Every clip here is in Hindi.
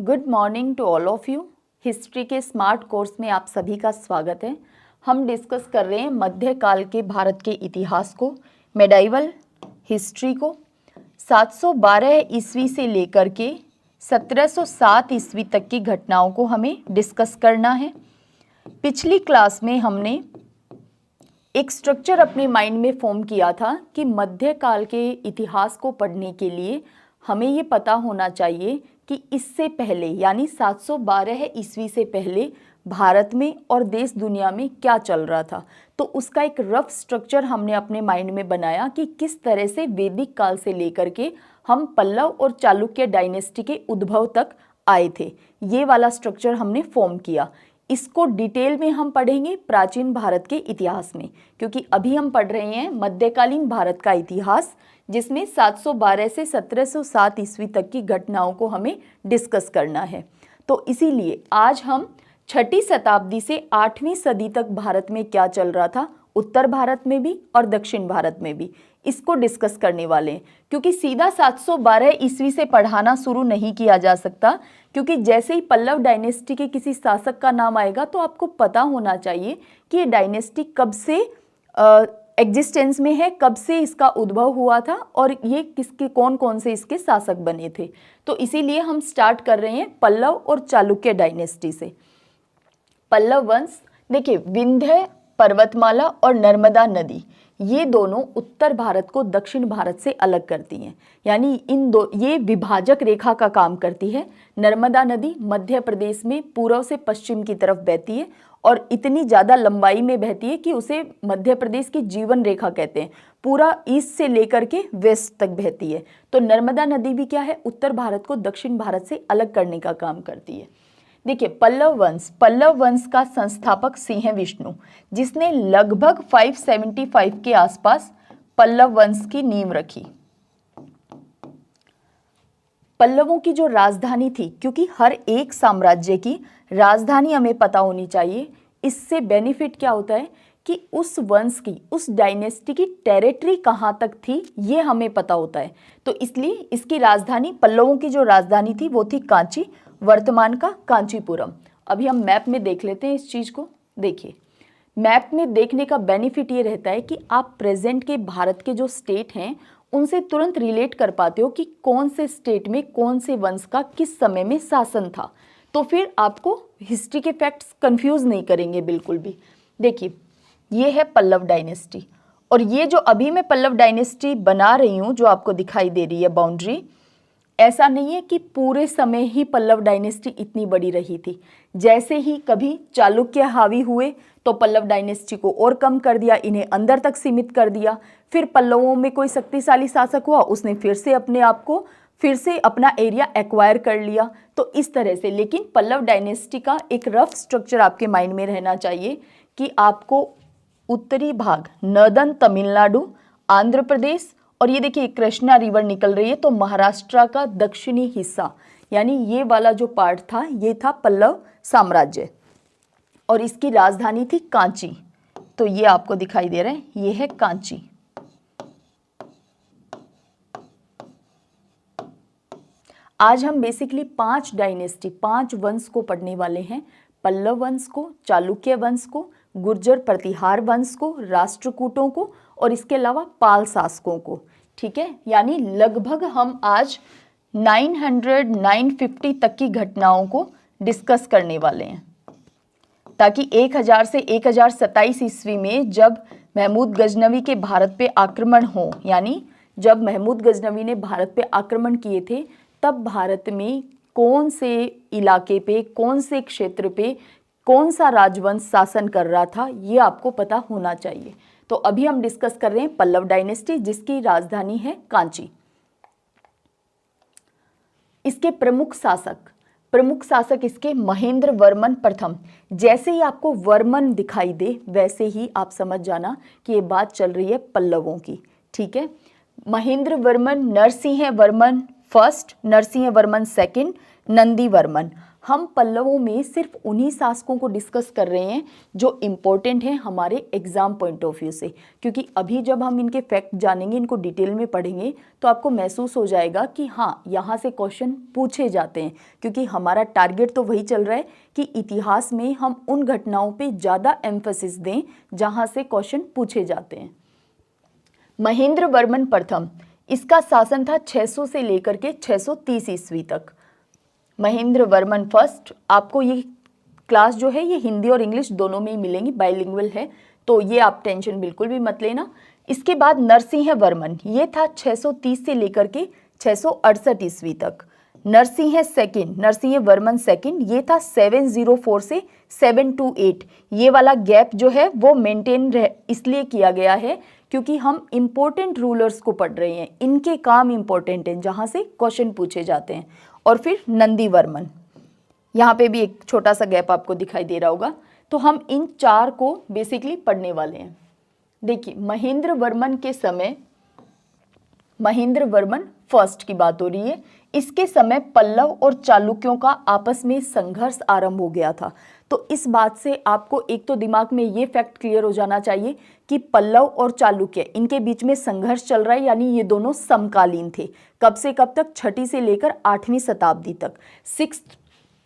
Good morning to all of you. History के स्मार्ट कोर्स में आप सभी का स्वागत है। हम डिस्कस कर रहे हैं मध्यकाल के भारत के इतिहास को, मेडाइवल हिस्ट्री को। 712 ईस्वी से लेकर के 1707 ईस्वी तक की घटनाओं को हमें डिस्कस करना है। पिछली क्लास में हमने एक स्ट्रक्चर अपने माइंड में फॉर्म किया था कि मध्यकाल के इतिहास को पढ़ने के लिए हमें ये पता होना चाहिए कि इससे पहले यानी 712 ईस्वी से पहले भारत में और देश दुनिया में क्या चल रहा था। तो उसका एक रफ स्ट्रक्चर हमने अपने माइंड में बनाया कि किस तरह से वैदिक काल से लेकर के हम पल्लव और चालुक्य डायनेस्टी के उद्भव तक आए थे। ये वाला स्ट्रक्चर हमने फॉर्म किया। इसको डिटेल में हम पढ़ेंगे प्राचीन भारत के इतिहास में, क्योंकि अभी हम पढ़ रहे हैं मध्यकालीन भारत का इतिहास, जिसमें 712 से 1707 ईस्वी तक की घटनाओं को हमें डिस्कस करना है। तो इसीलिए आज हम 6ठी शताब्दी से 8वीं सदी तक भारत में क्या चल रहा था, उत्तर भारत में भी और दक्षिण भारत में भी, इसको डिस्कस करने वाले हैं। क्योंकि सीधा 712 ईस्वी से पढ़ाना शुरू नहीं किया जा सकता, क्योंकि जैसे ही पल्लव डायनेस्टी के किसी शासक का नाम आएगा तो आपको पता होना चाहिए कि ये डायनेस्टी कब से एग्जिस्टेंस में है, कब से इसका उद्भव हुआ था और ये किसके कौन कौन से इसके शासक बने थे। तो इसीलिए हम स्टार्ट कर रहे हैं पल्लव और चालुक्य डायनेस्टी से। पल्लव वंश, देखिए विंध्य पर्वतमाला और नर्मदा नदी, ये दोनों उत्तर भारत को दक्षिण भारत से अलग करती हैं, यानी ये विभाजक रेखा का काम करती है। नर्मदा नदी मध्य प्रदेश में पूर्व से पश्चिम की तरफ बहती है और इतनी ज़्यादा लंबाई में बहती है कि उसे मध्य प्रदेश की जीवन रेखा कहते हैं। पूरा ईस्ट से लेकर के वेस्ट तक बहती है। तो नर्मदा नदी भी क्या है, उत्तर भारत को दक्षिण भारत से अलग करने का काम करती है। देखिए पल्लव वंश का संस्थापक सिंह विष्णु, जिसने लगभग 575 के आसपास पल्लव वंश की नींव रखी। पल्लवों की जो राजधानी थी, क्योंकि हर एक साम्राज्य की राजधानी हमें पता होनी चाहिए, इससे बेनिफिट क्या होता है कि उस वंश की, उस डायनेस्टी की टेरिटरी कहाँ तक थी ये हमें पता होता है। तो इसलिए इसकी राजधानी, पल्लवों की जो राजधानी थी वो थी कांची, वर्तमान का कांचीपुरम। अभी हम मैप में देख लेते हैं इस चीज़ को। देखिए मैप में देखने का बेनिफिट ये रहता है कि आप प्रेजेंट के भारत के जो स्टेट हैं उनसे तुरंत रिलेट कर पाते हो कि कौन से स्टेट में कौन से वंश का किस समय में शासन था। तो फिर आपको हिस्ट्री के फैक्ट्स कंफ्यूज नहीं करेंगे बिल्कुल भी। देखिए ये है पल्लव डायनेस्टी, और ये जो अभी मैं पल्लव डायनेस्टी बना रही हूँ, जो आपको दिखाई दे रही है बाउंड्री, ऐसा नहीं है कि पूरे समय ही पल्लव डायनेस्टी इतनी बड़ी रही थी। जैसे ही कभी चालुक्य हावी हुए तो पल्लव डायनेस्टी को और कम कर दिया, इन्हें अंदर तक सीमित कर दिया। फिर पल्लवों में कोई शक्तिशाली शासक हुआ, उसने फिर से अपने आप को अपना एरिया एक्वायर कर लिया। तो इस तरह से, लेकिन पल्लव डायनेस्टी का एक रफ स्ट्रक्चर आपके माइंड में रहना चाहिए कि आपको उत्तरी भाग, नॉर्दर्न तमिलनाडु, आंध्र प्रदेश, और ये देखिए कृष्णा रिवर निकल रही है, तो महाराष्ट्र का दक्षिणी हिस्सा, यानी ये वाला जो पार्ट था ये था पल्लव साम्राज्य, और इसकी राजधानी थी कांची। तो ये आपको दिखाई दे रहा है, ये है कांची। आज हम बेसिकली 5 डायनेस्टी, 5 वंश को पढ़ने वाले हैं। पल्लव वंश को, चालुक्य वंश को, गुर्जर प्रतिहार वंश को, राष्ट्रकूटों को, और इसके अलावा पाल शासकों को। ठीक है, यानी लगभग हम आज 950 तक की घटनाओं को डिस्कस करने वाले हैं, ताकि 1000 से 1027 ईस्वी में जब महमूद गजनवी के भारत पे आक्रमण हो, यानी जब महमूद गजनवी ने भारत पे आक्रमण किए थे, तब भारत में कौन से इलाके पे, कौन से क्षेत्र पे कौन सा राजवंश शासन कर रहा था, ये आपको पता होना चाहिए। तो अभी हम डिस्कस कर रहे हैं पल्लव डायनेस्टी, जिसकी राजधानी है कांची। इसके प्रमुख शासक इसके महेंद्र वर्मन प्रथम। जैसे ही आपको वर्मन दिखाई दे वैसे ही आप समझ जाना कि ये बात चल रही है पल्लवों की। ठीक है, महेंद्र वर्मन, नरसिंह वर्मन फर्स्ट, नरसिंह वर्मन सेकंड, नंदी वर्मन। हम पल्लवों में सिर्फ उन्हीं शासकों को डिस्कस कर रहे हैं जो इम्पोर्टेंट हैं हमारे एग्जाम पॉइंट ऑफ व्यू से, क्योंकि अभी जब हम इनके फैक्ट जानेंगे, इनको डिटेल में पढ़ेंगे, तो आपको महसूस हो जाएगा कि हाँ, यहाँ से क्वेश्चन पूछे जाते हैं, क्योंकि हमारा टारगेट तो वही चल रहा है कि इतिहास में हम उन घटनाओं पे ज़्यादा एम्फेसिस दें जहाँ से क्वेश्चन पूछे जाते हैं। महेंद्र वर्मन प्रथम, इसका शासन था 600 से लेकर के 630 ईस्वी तक। महेंद्र वर्मन फर्स्ट, आपको ये क्लास जो है ये हिंदी और इंग्लिश दोनों में ही मिलेंगी, बाइलिंगुअल है, तो ये आप टेंशन बिल्कुल भी मत लेना। इसके बाद नरसिंह वर्मन, ये था 630 से लेकर के 668 ईस्वी तक। नरसिंह सेकंड, नरसिंह वर्मन सेकंड, ये था 704 से 728। ये वाला गैप जो है वो मेंटेन इसलिए किया गया है क्योंकि हम इम्पोर्टेंट रूलर्स को पढ़ रहे हैं, इनके काम इम्पोर्टेंट हैं जहाँ से क्वेश्चन पूछे जाते हैं। और फिर नंदी वर्मन, यहाँ पे भी एक छोटा सा गैप आपको दिखाई दे रहा होगा। तो हम इन चार को बेसिकली पढ़ने वाले हैं। देखिए, महेंद्र वर्मन के समय, महेंद्र वर्मन फर्स्ट की बात हो रही है, इसके समय पल्लव और चालुक्यों का आपस में संघर्ष आरंभ हो गया था। तो इस बात से आपको एक तो दिमाग में ये फैक्ट क्लियर हो जाना चाहिए कि पल्लव और चालुक्य, इनके बीच में संघर्ष चल रहा है, यानी ये दोनों समकालीन थे। कब से कब तक? 6ठी से लेकर 8वीं शताब्दी तक, 6th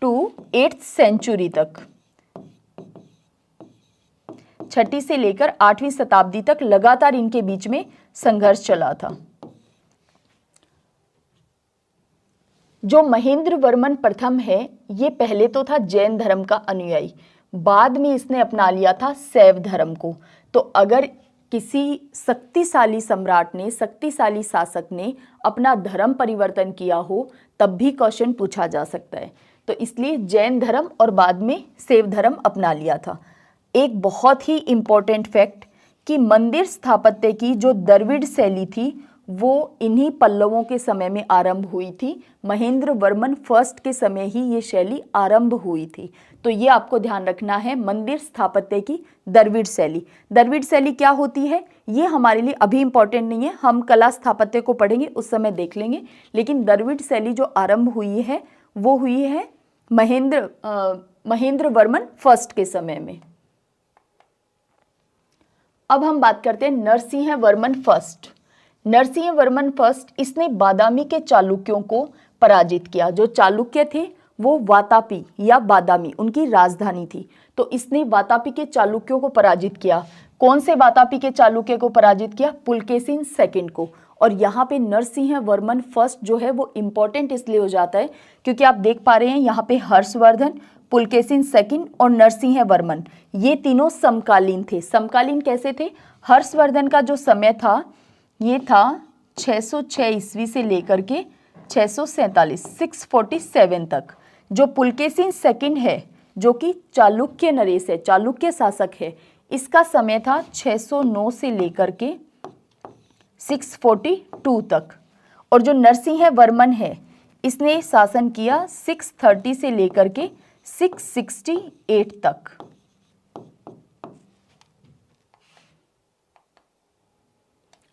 to 8th सेंचुरी तक, 6ठी से लेकर 8वीं शताब्दी तक लगातार इनके बीच में संघर्ष चला था। जो महेंद्र वर्मन प्रथम है, ये पहले तो था जैन धर्म का अनुयायी, बाद में इसने अपना लिया था शैव धर्म को। तो अगर किसी शक्तिशाली सम्राट ने, शक्तिशाली शासक ने अपना धर्म परिवर्तन किया हो, तब भी क्वेश्चन पूछा जा सकता है। तो इसलिए जैन धर्म और बाद में शैव धर्म अपना लिया था। एक बहुत ही इम्पोर्टेंट फैक्ट कि मंदिर स्थापत्य की जो द्रविड़ शैली थी वो इन्हीं पल्लवों के समय में आरंभ हुई थी। महेंद्र वर्मन फर्स्ट के समय ही ये शैली आरंभ हुई थी। तो ये आपको ध्यान रखना है, मंदिर स्थापत्य की द्रविड़ शैली। द्रविड़ शैली क्या होती है ये हमारे लिए अभी इंपॉर्टेंट नहीं है, हम कला स्थापत्य को पढ़ेंगे उस समय देख लेंगे। लेकिन द्रविड़ शैली जो आरंभ हुई है वो हुई है महेंद्र वर्मन फर्स्ट के समय में। अब हम बात करते हैं नरसिंह वर्मन फर्स्ट। नरसिंह वर्मन फर्स्ट, इसने बादामी के चालुक्यों को पराजित किया। जो चालुक्य थे वो वातापी या बादामी उनकी राजधानी थी, तो इसने वातापी के चालुक्यों को पराजित किया। कौन से वातापी के चालुक्य को पराजित किया? पुलकेशिन सेकंड को। और यहाँ पे नरसिंह वर्मन फर्स्ट जो है वो इम्पोर्टेंट इसलिए हो जाता है क्योंकि आप देख पा रहे हैं यहाँ पे हर्षवर्धन, पुलकेशिन सेकंड और नरसिंह वर्मन, ये तीनों समकालीन थे। समकालीन कैसे थे? हर्षवर्धन का जो समय था ये था 606 ईस्वी से लेकर के 647, 647 तक। जो पुलकेशिन सेकंड है जो कि चालुक्य नरेश है, चालुक्य शासक है, इसका समय था 609 से लेकर के 642 तक। और जो नरसिंह वर्मन है इसने शासन किया 630 से लेकर के 668 तक।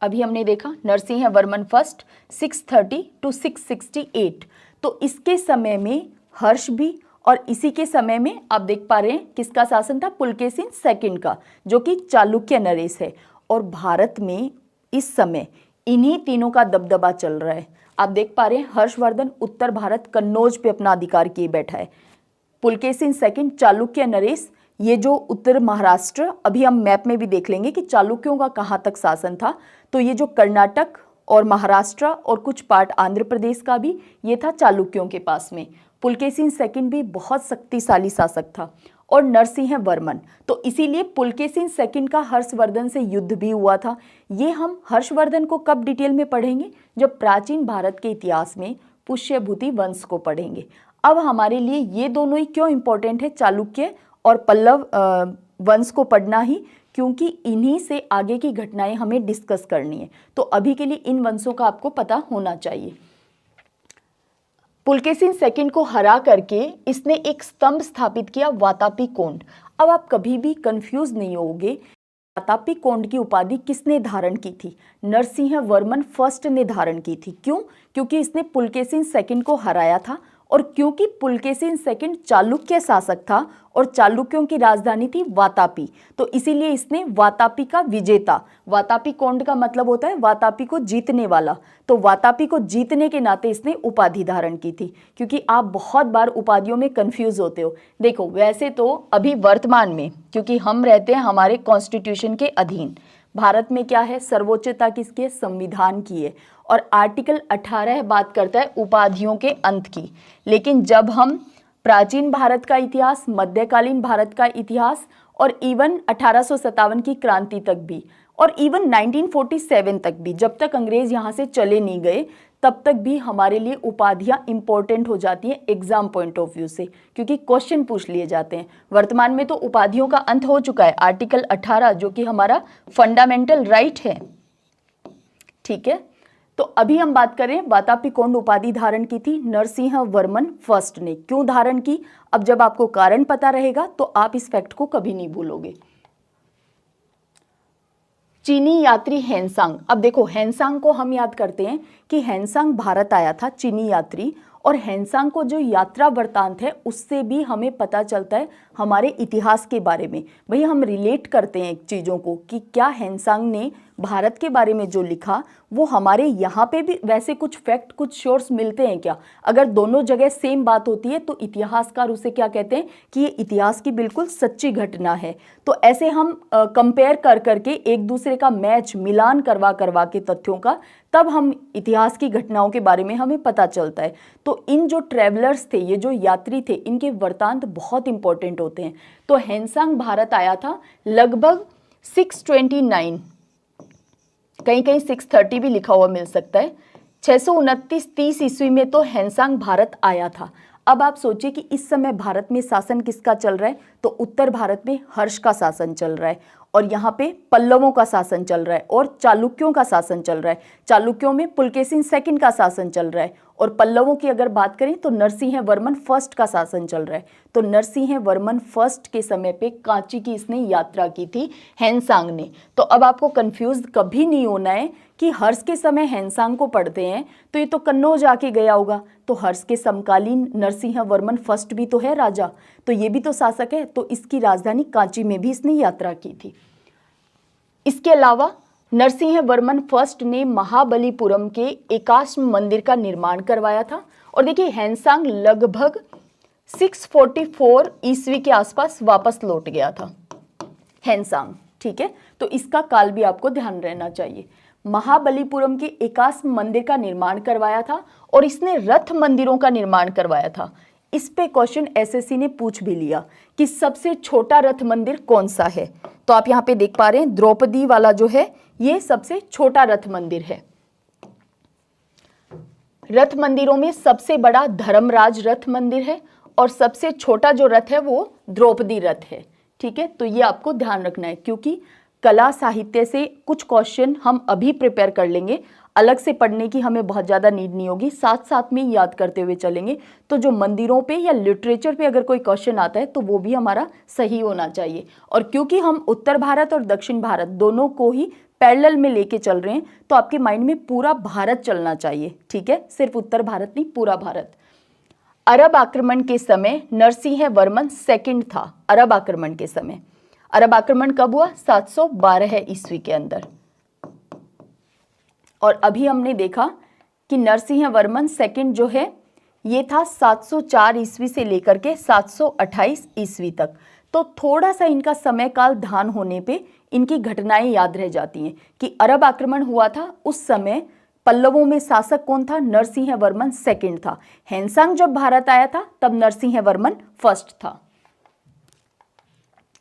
अभी हमने देखा नरसिंह वर्मन फर्स्ट 630 to 668। तो इसके समय में हर्ष भी, और इसी के समय में आप देख पा रहे हैं किसका शासन था? पुलकेशिन सेकंड का, जो कि चालुक्य नरेश है। और भारत में इस समय इन्हीं तीनों का दबदबा चल रहा है। आप देख पा रहे हैं हर्षवर्धन उत्तर भारत कन्नौज पे अपना अधिकार किए बैठा है, पुलकेशिन सेकंड चालुक्य नरेश ये जो उत्तर महाराष्ट्र, अभी हम मैप में भी देख लेंगे कि चालुक्यों का कहाँ तक शासन था। तो ये जो कर्नाटक और महाराष्ट्र और कुछ पार्ट आंध्र प्रदेश का भी ये था चालुक्यों के पास में। पुलकेशिन सेकंड भी बहुत शक्तिशाली शासक था। और नरसिंह वर्मन, तो इसीलिए पुलकेशिन सेकंड का हर्षवर्धन से युद्ध भी हुआ था। ये हम हर्षवर्धन को कब डिटेल में पढ़ेंगे? जब प्राचीन भारत के इतिहास में पुष्यभूति वंश को पढ़ेंगे। अब हमारे लिए ये दोनों ही क्यों इंपॉर्टेंट है, चालुक्य और पल्लव वंश को पढ़ना ही, क्योंकि इन्हीं से आगे की घटनाएं हमें डिस्कस करनी है। तो अभी के लिए इन वंशों का आपको पता होना चाहिए। पुलकेशिन सेकंड को हरा करके इसने एक स्तंभ स्थापित किया, वातापी कोंड। अब आप कभी भी कंफ्यूज नहीं होगे, वातापी कोंड की उपाधि किसने धारण की थी? नरसिंह वर्मन फर्स्ट ने धारण की थी। क्यों? क्योंकि इसने पुलकेशिन सेकंड को हराया था और क्योंकि पुलकेशिन सेकंड चालुक्य शासक था और चालुक्यों की राजधानी थी वातापी, तो इसीलिए इसने वातापी का विजेता, वातापी कोंड का मतलब होता है वातापी को जीतने वाला, तो वातापी को जीतने के नाते इसने उपाधि धारण की थी। क्योंकि आप बहुत बार उपाधियों में कंफ्यूज होते हो। देखो वैसे तो अभी वर्तमान में, क्योंकि हम रहते हैं हमारे कॉन्स्टिट्यूशन के अधीन, भारत में क्या है, सर्वोच्चता किसकी है, संविधान की है, और आर्टिकल 18 बात करता है उपाधियों के अंत की। लेकिन जब हम प्राचीन भारत का इतिहास, मध्यकालीन भारत का इतिहास और इवन 1857 की क्रांति तक भी, और इवन 1947 तक भी, जब तक अंग्रेज यहाँ से चले नहीं गए तब तक भी हमारे लिए उपाधियां इंपॉर्टेंट हो जाती हैं एग्जाम पॉइंट ऑफ व्यू से, क्योंकि क्वेश्चन पूछ लिए जाते हैं। वर्तमान में तो उपाधियों का अंत हो चुका है, आर्टिकल 18 जो कि हमारा फंडामेंटल राइट है, ठीक है। तो अभी हम बात करें वातापी कोंड उपाधि धारण की थी नरसिंह वर्मन फर्स्ट ने। क्यों धारण की, अब जब आपको कारण पता रहेगा तो आप इस फैक्ट को कभी नहीं भूलोगे। चीनी यात्री हेनसांग, अब देखो हेनसांग को हम याद करते हैं कि हेनसांग भारत आया था, चीनी यात्री, और हेनसांग को जो यात्रा वृत्तांत है उससे भी हमें पता चलता है हमारे इतिहास के बारे में। भाई हम रिलेट करते हैं चीज़ों को कि क्या हेनसांग ने भारत के बारे में जो लिखा वो हमारे यहाँ पे भी वैसे कुछ फैक्ट, कुछ सोर्स मिलते हैं क्या। अगर दोनों जगह सेम बात होती है तो इतिहासकार उसे क्या कहते हैं कि ये इतिहास की बिल्कुल सच्ची घटना है। तो ऐसे हम कंपेयर कर करके एक दूसरे का मैच, मिलान करवा करवा के तथ्यों का, तब हम इतिहास की घटनाओं के बारे में हमें पता चलता है। तो इन जो ट्रेवलर्स थे, ये जो यात्री थे, इनके वृत्तांत बहुत इंपॉर्टेंट होते हैं। तो हेनसांग भारत आया था लगभग 629, कहीं कहीं 630 भी लिखा हुआ मिल सकता है, 629-30 ईस्वी में तो हेनसांग भारत आया था। अब आप सोचिए कि इस समय भारत में शासन किसका चल रहा है, तो उत्तर भारत में हर्ष का शासन चल रहा है, और यहाँ पे पल्लवों का शासन चल रहा है और चालुक्यों का शासन चल रहा है। चालुक्यों में पुलकेशिन सेकंड का शासन चल रहा है, और पल्लवों की अगर बात करें तो नरसिंह वर्मन फर्स्ट का शासन चल रहा है। तो नरसिंह वर्मन फर्स्ट के समय पे कांची की इसने यात्रा की थी हेनसांग ने। तो अब आपको कंफ्यूज कभी नहीं होना है कि हर्ष के समय हेनसांग को पढ़ते हैं तो ये तो कन्नौज आके गया होगा, तो हर्ष के समकालीन नरसिंह वर्मन फर्स्ट भी तो है राजा, तो ये भी तो शासक है, तो इसकी राजधानी कांची में भी इसने यात्रा की थी। इसके अलावा नरसिंह वर्मन फर्स्ट ने महाबलीपुरम के एकाश्म मंदिर का निर्माण करवाया था। और देखिए हेनसांग लगभग 644 ईस्वी के आसपास वापस लौट गया था हेनसांग, ठीक है। तो इसका काल भी आपको ध्यान रहना चाहिए। महाबलीपुरम के एकाश्म मंदिर का निर्माण करवाया था और इसने रथ मंदिरों का निर्माण करवाया था। इस पे क्वेश्चन एसएससी ने पूछ भी लिया कि सबसे छोटा रथ मंदिर कौन सा है। तो आप यहाँ पे देख पा रहे हैं द्रौपदी वाला जो है ये सबसे छोटा रथ मंदिर है। रथ मंदिरों में सबसे बड़ा धर्मराज रथ मंदिर है और सबसे छोटा जो रथ है वो द्रौपदी रथ है, ठीक है। तो ये आपको ध्यान रखना है, क्योंकि कला साहित्य से कुछ क्वेश्चन हम अभी प्रिपेयर कर लेंगे, अलग से पढ़ने की हमें बहुत ज़्यादा नीड नहीं होगी, साथ साथ में याद करते हुए चलेंगे। तो जो मंदिरों पे या लिटरेचर पे अगर कोई क्वेश्चन आता है तो वो भी हमारा सही होना चाहिए। और क्योंकि हम उत्तर भारत और दक्षिण भारत दोनों को ही पैरेलल में लेके चल रहे हैं तो आपके माइंड में पूरा भारत चलना चाहिए, ठीक है, सिर्फ उत्तर भारत नहीं, पूरा भारत। अरब आक्रमण के समय नरसिंह वर्मन सेकंड था। अरब आक्रमण के समय, अरब आक्रमण कब हुआ, 712 ईस्वी के अंदर। और अभी हमने देखा कि नरसिंह वर्मन सेकंड जो है ये था 704 ईस्वी से लेकर के 728 ईस्वी तक। तो थोड़ा सा इनका समय काल ध्यान होने पे इनकी घटनाएं याद रह जाती हैं कि अरब आक्रमण हुआ था, उस समय पल्लवों में शासक कौन था, नरसिंह वर्मन सेकंड था। हेनसांग जब भारत आया था तब नरसिंह वर्मन फर्स्ट था।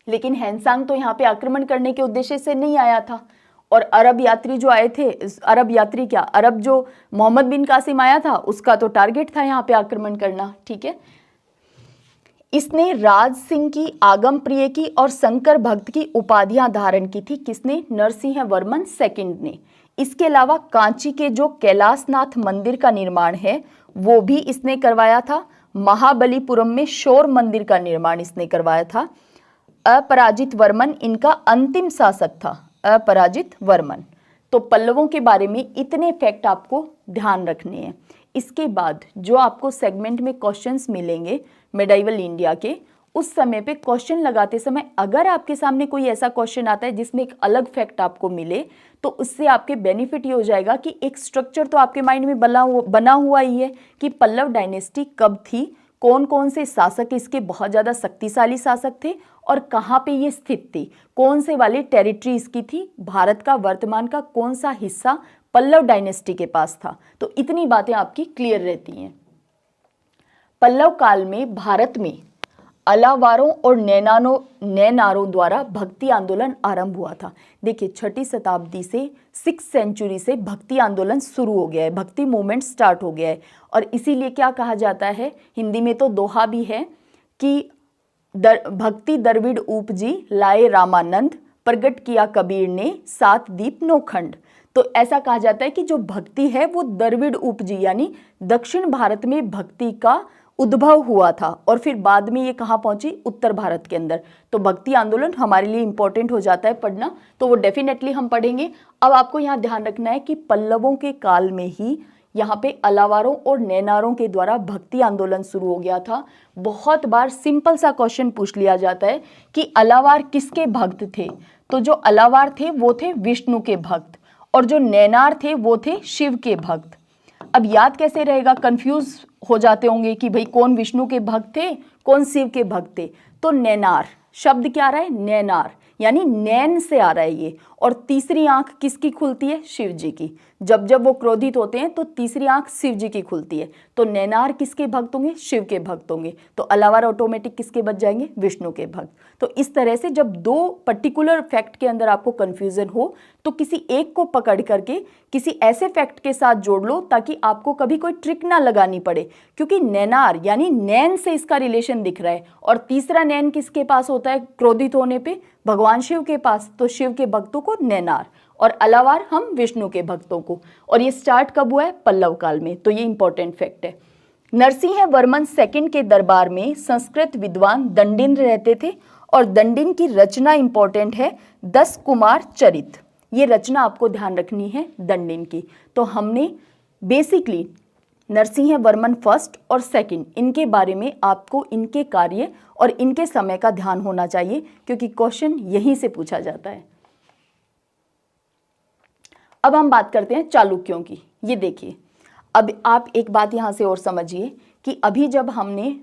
लेकिन हेनसांग तो यहाँ पे आक्रमण करने के उद्देश्य से नहीं आया था, और अरब यात्री जो आए थे, अरब यात्री क्या, अरब जो मोहम्मद बिन कासिम आया था उसका तो टारगेट था यहाँ पे आक्रमण करना, ठीक है। इसने राज सिंह की, आगम प्रिय की और शंकर भक्त की उपाधियां धारण की थी। किसने, नरसिंह वर्मन सेकंड ने। इसके अलावा कांची के जो कैलाशनाथ मंदिर का निर्माण है वो भी इसने करवाया था। महाबलीपुरम में शोर मंदिर का निर्माण इसने करवाया था। अपराजित वर्मन इनका अंतिम शासक था, अपराजित वर्मन। तो पल्लवों के बारे में इतने फैक्ट आपको ध्यान रखने हैं। इसके बाद जो आपको सेगमेंट में क्वेश्चंस मिलेंगे मेडाइवल इंडिया के, उस समय पे क्वेश्चन लगाते समय अगर आपके सामने कोई ऐसा क्वेश्चन आता है जिसमें एक अलग फैक्ट आपको मिले, तो उससे आपके बेनिफिट ये हो जाएगा कि एक स्ट्रक्चर तो आपके माइंड में बना हुआ ही है कि पल्लव डायनेस्टी कब थी, कौन कौन से शासक इसके बहुत ज़्यादा शक्तिशाली शासक थे और कहाँ पे ये स्थित थी, कौन से वाले टेरिटरी इसकी थी, भारत का वर्तमान का कौन सा हिस्सा पल्लव डायनेस्टी के पास था। तो इतनी बातें आपकी क्लियर रहती हैं। पल्लव काल में भारत में अलावारों और नैनारों द्वारा भक्ति आंदोलन आरंभ हुआ था। देखिए 6ठी शताब्दी से 6th सेंचुरी से भक्ति आंदोलन शुरू हो गया है, भक्ति मूवमेंट स्टार्ट हो गया है। और इसीलिए क्या कहा जाता है, हिंदी में तो दोहा भी है कि भक्ति दरविड़ उपजी लाए रामानंद, प्रगट किया कबीर ने 7 दीप 9 खंड। तो ऐसा कहा जाता है कि जो भक्ति है वो दरविड़ उपजी यानी दक्षिण भारत में भक्ति का उद्भव हुआ था और फिर बाद में ये कहाँ पहुंची, उत्तर भारत के अंदर। तो भक्ति आंदोलन हमारे लिए इंपॉर्टेंट हो जाता है पढ़ना, तो वो डेफिनेटली हम पढ़ेंगे। अब आपको यहाँ ध्यान रखना है कि पल्लवों के काल में ही यहाँ पे अलावारों और नैनारों के द्वारा भक्ति आंदोलन शुरू हो गया था। बहुत बार सिंपल सा क्वेश्चन पूछ लिया जाता है कि अलावार किसके भक्त थे, तो जो अलावार थे वो थे विष्णु के भक्त और जो नैनार थे वो थे शिव के भक्त। अब याद कैसे रहेगा, कंफ्यूज हो जाते होंगे कि भाई कौन विष्णु के भक्त थे, कौन शिव के भक्त थे। तो नैनार शब्द क्या आ रहा है, नैनार यानी नैन से आ रहा है ये। और तीसरी आंख किसकी खुलती है, शिव जी की। जब जब वो क्रोधित होते हैं तो तीसरी आंख शिव जी की खुलती है। तो नैनार किसके भक्त होंगे, शिव के भक्त होंगे। तो अलावार ऑटोमेटिक किसके बच जाएंगे, विष्णु के भक्त। तो इस तरह से जब 2 पर्टिकुलर फैक्ट के अंदर आपको कंफ्यूजन हो तो किसी एक को पकड़ करके किसी ऐसे फैक्ट के साथ जोड़ लो ताकि आपको कभी कोई ट्रिक ना लगानी पड़े, क्योंकि नैनार यानी नैन से इसका रिलेशन दिख रहा है। और तीसरा नैन किसके पास होता है क्रोधित होने पे, भगवान शिव के पास। तो शिव के भक्तों को नैनार और अलावार हम विष्णु के भक्तों को। और ये स्टार्ट कब हुआ है, पल्लव काल में। तो ये इंपॉर्टेंट फैक्ट है। नरसिंह वर्मन सेकंड के दरबार में संस्कृत विद्वान दंडिन रहते थे और दंडिन की रचना इंपॉर्टेंट है 10 कुमार चरित। ये रचना आपको ध्यान रखनी है दंडिन की। तो हमने बेसिकली नरसिंह वर्मन फर्स्ट और सेकंड इनके बारे में आपको इनके कार्य और इनके समय का ध्यान होना चाहिए, क्योंकि क्वेश्चन यहीं से पूछा जाता है। अब हम बात करते हैं चालुक्यों की। ये देखिए, अब आप एक बात यहां से और समझिए कि अभी जब हमने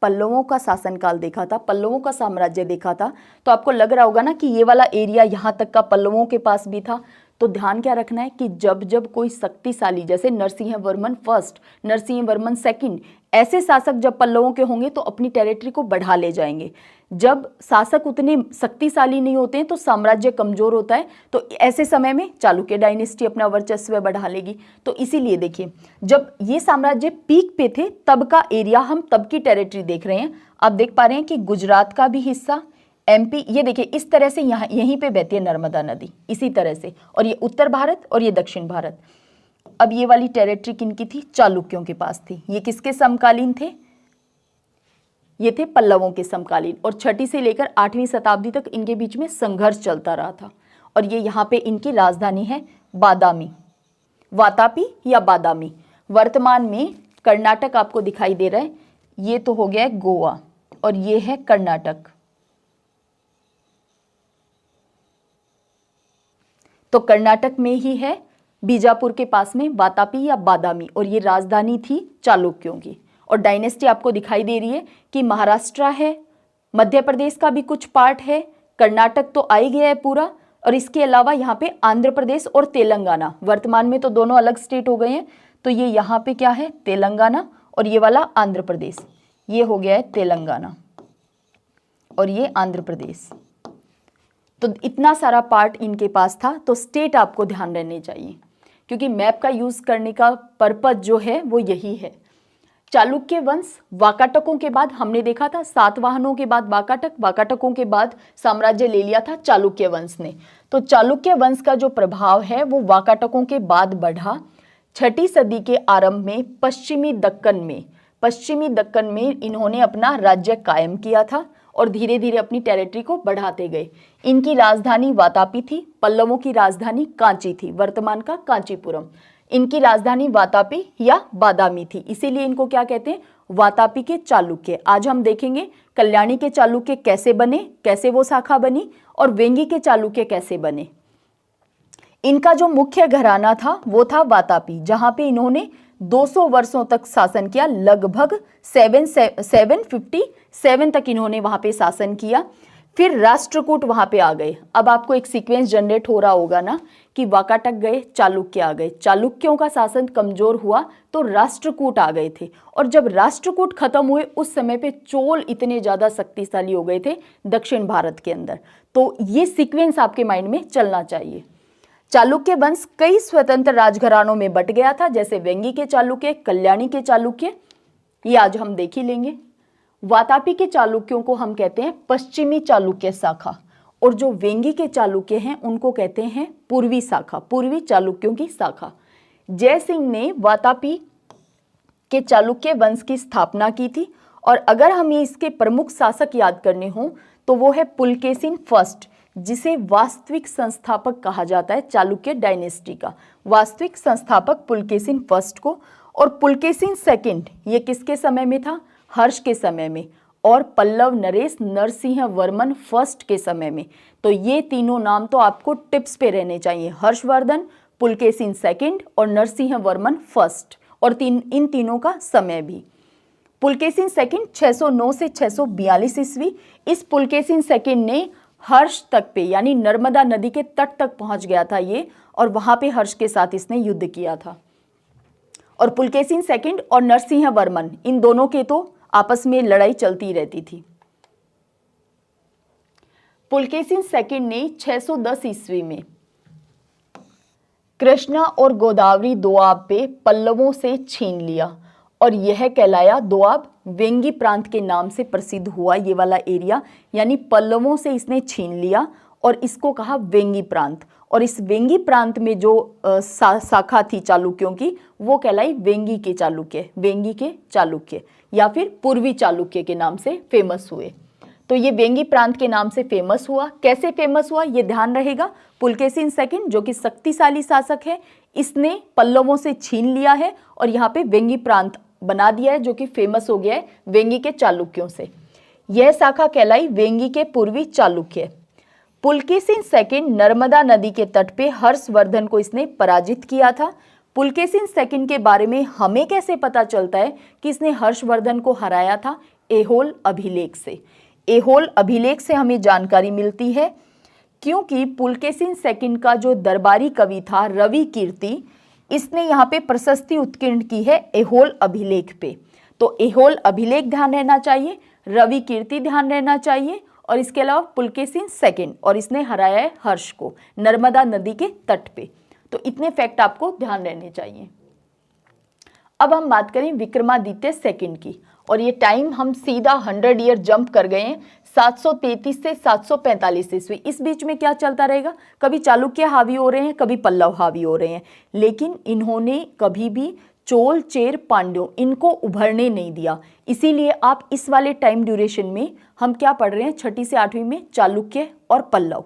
पल्लवों का शासनकाल देखा था, पल्लवों का साम्राज्य देखा था, तो आपको लग रहा होगा ना कि ये वाला एरिया यहां तक का पल्लवों के पास भी था। तो ध्यान क्या रखना है कि जब जब कोई शक्तिशाली, जैसे नरसिंह वर्मन फर्स्ट, नरसिंह वर्मन सेकंड, ऐसे शासक जब पल्लवों के होंगे तो अपनी टेरिटरी को बढ़ा ले जाएंगे। जब शासक उतने शक्तिशाली नहीं होते हैं तो साम्राज्य कमजोर होता है, तो ऐसे समय में चालुक्य डायनेस्टी अपना वर्चस्व बढ़ा लेगी। तो इसीलिए देखिए, जब ये साम्राज्य पीक पे थे तब का एरिया, हम तब की टेरिटरी देख रहे हैं। आप देख पा रहे हैं कि गुजरात का भी हिस्सा, एमपी, ये देखिए इस तरह से यहाँ यहीं पे बहती है नर्मदा नदी, इसी तरह से। और ये उत्तर भारत और ये दक्षिण भारत। अब ये वाली टेरिटरी किनकी थी, चालुक्यों के पास थी। ये किसके समकालीन थे, ये थे पल्लवों के समकालीन। और 6ठी से लेकर 8वीं शताब्दी तक इनके बीच में संघर्ष चलता रहा था। और ये यहाँ पे इनकी राजधानी है बादामी, वातापी या बादामी। वर्तमान में कर्नाटक आपको दिखाई दे रहा है, ये तो हो गया है गोवा और ये है कर्नाटक। तो कर्नाटक में ही है, बीजापुर के पास में वातापी या बादामी, और ये राजधानी थी चालुक्यों की। और डायनेस्टी आपको दिखाई दे रही है कि महाराष्ट्र है, मध्य प्रदेश का भी कुछ पार्ट है, कर्नाटक तो आ ही गया है पूरा, और इसके अलावा यहाँ पे आंध्र प्रदेश और तेलंगाना, वर्तमान में तो दोनों अलग स्टेट हो गए हैं। तो ये यहाँ पे क्या है, तेलंगाना, और ये वाला आंध्र प्रदेश, ये हो गया है तेलंगाना और ये आंध्र प्रदेश। तो इतना सारा पार्ट इनके पास था। तो स्टेट आपको ध्यान रहने चाहिए, क्योंकि मैप का यूज करने का पर्पज जो है वो यही है। चालुक्य वंश, वाकाटकों के बाद हमने देखा था, सातवाहनों के बाद वाकाटक, वाकाटकों के बाद साम्राज्य ले लिया था चालुक्य वंश ने। तो चालुक्य वंश का जो प्रभाव है वो वाकाटकों के बाद बढ़ा। 6ठी सदी के आरंभ में पश्चिमी दक्कन में इन्होंने अपना राज्य कायम किया था और धीरे धीरे अपनी टेरिटरी को बढ़ाते गए। इनकी राजधानी वातापी थी, पल्लवों की राजधानी कांची थी, वर्तमान का कांचीपुरम। इनकी राजधानी वातापी या बादामी थी, इसीलिए इनको क्या कहते हैं, वातापी के चालुक्य। आज हम देखेंगे कल्याणी के चालुक्य कैसे बने, कैसे वो शाखा बनी, और वेंगी के चालुक्य कैसे बने। इनका जो मुख्य घराना था वो था वातापी, जहां पे इन्होंने 200 वर्षों तक शासन किया। लगभग 757 तक इन्होंने वहां पे शासन किया। फिर राष्ट्रकूट वहां पे आ गए। अब आपको एक सीक्वेंस जनरेट हो रहा होगा ना कि वाकाटक गए, चालुक्य आ गए, चालुक्यों का शासन कमजोर हुआ तो राष्ट्रकूट आ गए थे, और जब राष्ट्रकूट खत्म हुए उस समय पे चोल इतने ज्यादा शक्तिशाली हो गए थे दक्षिण भारत के अंदर। तो ये सीक्वेंस आपके माइंड में चलना चाहिए। चालुक्य वंश कई स्वतंत्र राजघरानों में बट गया था, जैसे वेंगी के चालुक्य, कल्याणी के चालुक्य, ये आज हम देख ही लेंगे। वातापी के चालुक्यों को हम कहते हैं पश्चिमी चालुक्य शाखा, और जो वेंगी के चालुक्य हैं उनको कहते हैं पूर्वी शाखा, पूर्वी चालुक्यों की शाखा। जयसिंह ने वातापी के चालुक्य वंश की स्थापना की थी, और अगर हमें इसके प्रमुख शासक याद करने हों तो वो है पुलकेशिन फर्स्ट, जिसे वास्तविक संस्थापक कहा जाता है चालुक्य डायनेस्टी का, वास्तविक संस्थापक पुलकेशिन फर्स्ट को। और पुलकेशिन सेकंड ये किसके समय में था, हर्ष के समय में, और पल्लव नरेश नरसिंह वर्मन फर्स्ट के समय में। तो ये तीनों नाम तो आपको टिप्स पे रहने चाहिए, हर्षवर्धन, पुलकेशिन सेकंड और नरसिंह वर्मन फर्स्ट, और इन तीनों का समय भी। पुलकेशिन सेकंड 609 से 642 ईस्वी। इस पुलकेशिन सेकंड ने हर्ष तक पे यानी नर्मदा नदी के तट तक पहुंच गया था ये, और वहां पे हर्ष के साथ इसने युद्ध किया था। और पुलकेशिन सेकंड और नरसिंह वर्मन इन दोनों के तो आपस में लड़ाई चलती रहती थी। पुलकेशिन सेकंड ने 610 ईस्वी में कृष्णा और गोदावरी दोआब पे पल्लवों से छीन लिया, और यह कहलाया दोआब, वेंगी प्रांत के नाम से प्रसिद्ध हुआ ये वाला एरिया, यानी पल्लवों से इसने छीन लिया और इसको कहा वेंगी प्रांत। और इस वेंगी प्रांत में जो शाखा थी चालुक्यों की वो कहलाई वेंगी के चालुक्य, वेंगी के चालुक्य, या फिर पूर्वी चालुक्य के नाम से फेमस हुए। तो ये वेंगी प्रांत के नाम से फेमस हुआ। कैसे फेमस हुआ ये ध्यान रहेगा। पुलकेशिन सेकंड जो कि शक्तिशाली शासक है, इसने पल्लवों से छीन लिया है और यहाँ पे वेंगी प्रांत बना दिया है, जो कि फेमस हो गया है वेंगी के चालुक्यों से। यह शाखा कहलाई वेंगी के पूर्वी चालुक्य। पुलकेशिन सेकंड नर्मदा नदी के तट पे हर्षवर्धन को इसने पराजित किया था। पुलकेशिन सेकंड के बारे में हमें कैसे पता चलता है कि इसने हर्षवर्धन को हराया था? ऐहोल अभिलेख से। ऐहोल अभिलेख से हमें जानकारी मिलती है, क्योंकि पुलकेशिन सेकंड का जो दरबारी कवि था रवि कीर्ति, इसने यहाँ पे प्रशस्ति उत्कीर्ण की है ऐहोल अभिलेख पे। तो ऐहोल अभिलेख ध्यान रहना चाहिए, रवि कीर्ति ध्यान रहना चाहिए, और इसके अलावा पुलकेशिन सेकंड, और इसने हराया है हर्ष को नर्मदा नदी के तट पे। तो इतने फैक्ट आपको ध्यान रहने चाहिए। अब हम बात करें विक्रमादित्य सेकंड की, और ये टाइम हम सीधा 100 ईयर जंप कर गए हैं, 733 से 745 ईस्वी। इस बीच में क्या चलता रहेगा? कभी चालुक्य हावी हो रहे हैं, कभी पल्लव हावी हो रहे हैं, लेकिन इन्होंने कभी भी चोल, चेर, पांड्यों इनको उभरने नहीं दिया। इसीलिए आप इस वाले टाइम ड्यूरेशन में हम क्या पढ़ रहे हैं, 6ठी से 8वीं में चालुक्य और पल्लव,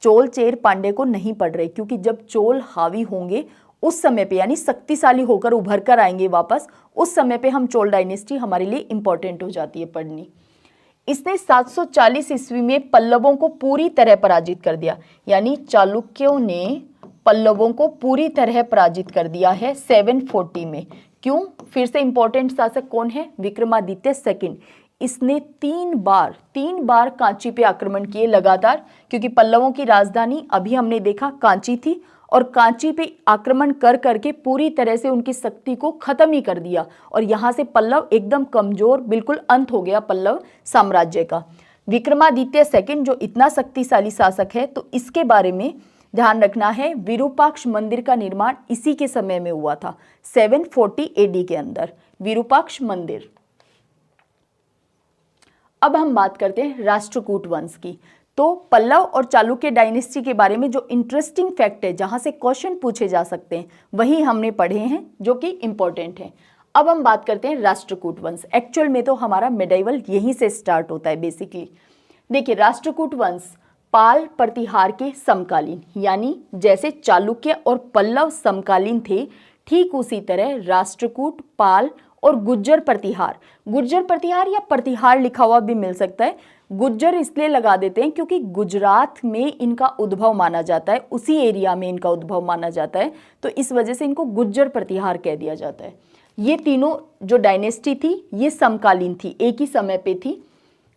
चोल, चेर, पांड्य को नहीं पढ़ रहे, क्योंकि जब चोल हावी होंगे उस समय पे, यानी शक्तिशाली होकर उभर कर आएंगे वापस, उस समय पे हम चोल डायनेस्टी हमारे लिए इंपॉर्टेंट हो जाती है पढ़नी। इसने 740 ईस्वी में पल्लवों को पूरी तरह पराजित कर दिया, यानी चालुक्यों ने पल्लवों को पूरी तरह पराजित कर दिया है 740 में। क्यों? फिर से इंपॉर्टेंट शासक कौन है? विक्रमादित्य सेकंड। इसने 3 बार कांची पे आक्रमण किए लगातार, क्योंकि पल्लवों की राजधानी अभी हमने देखा कांची थी, और कांची पे आक्रमण कर करके पूरी तरह से उनकी शक्ति को खत्म ही कर दिया, और यहाँ से पल्लव एकदम कमजोर, बिल्कुल अंत हो गया पल्लव साम्राज्य का। विक्रमादित्य सेकंड जो इतना शक्तिशाली शासक है, तो इसके बारे में ध्यान रखना है। विरूपाक्ष मंदिर का निर्माण इसी के समय में हुआ था, 740 AD के अंदर विरूपाक्ष मंदिर। अब हम बात करते हैं राष्ट्रकूट वंश की। तो पल्लव और चालुक्य डायनेस्टी के बारे में जो इंटरेस्टिंग फैक्ट है, जहां से क्वेश्चन पूछे जा सकते हैं, वही हमने पढ़े हैं, जो कि इंपॉर्टेंट है। अब हम बात करते हैं राष्ट्रकूट वंश। एक्चुअल में तो हमारा मेडाइवल यहीं से स्टार्ट होता है बेसिकली। देखिए, राष्ट्रकूट वंश पाल प्रतिहार के समकालीन, यानी जैसे चालुक्य और पल्लव समकालीन थे, ठीक उसी तरह राष्ट्रकूट, पाल और गुज्जर प्रतिहार या प्रतिहार लिखा हुआ भी मिल सकता है। गुज्जर इसलिए लगा देते हैं क्योंकि गुजरात में इनका उद्भव माना जाता है, उसी एरिया में इनका उद्भव माना जाता है, तो इस वजह से इनको गुज्जर प्रतिहार कह दिया जाता है। ये तीनों जो डायनेस्टी थी ये समकालीन थी, एक ही समय पे थी।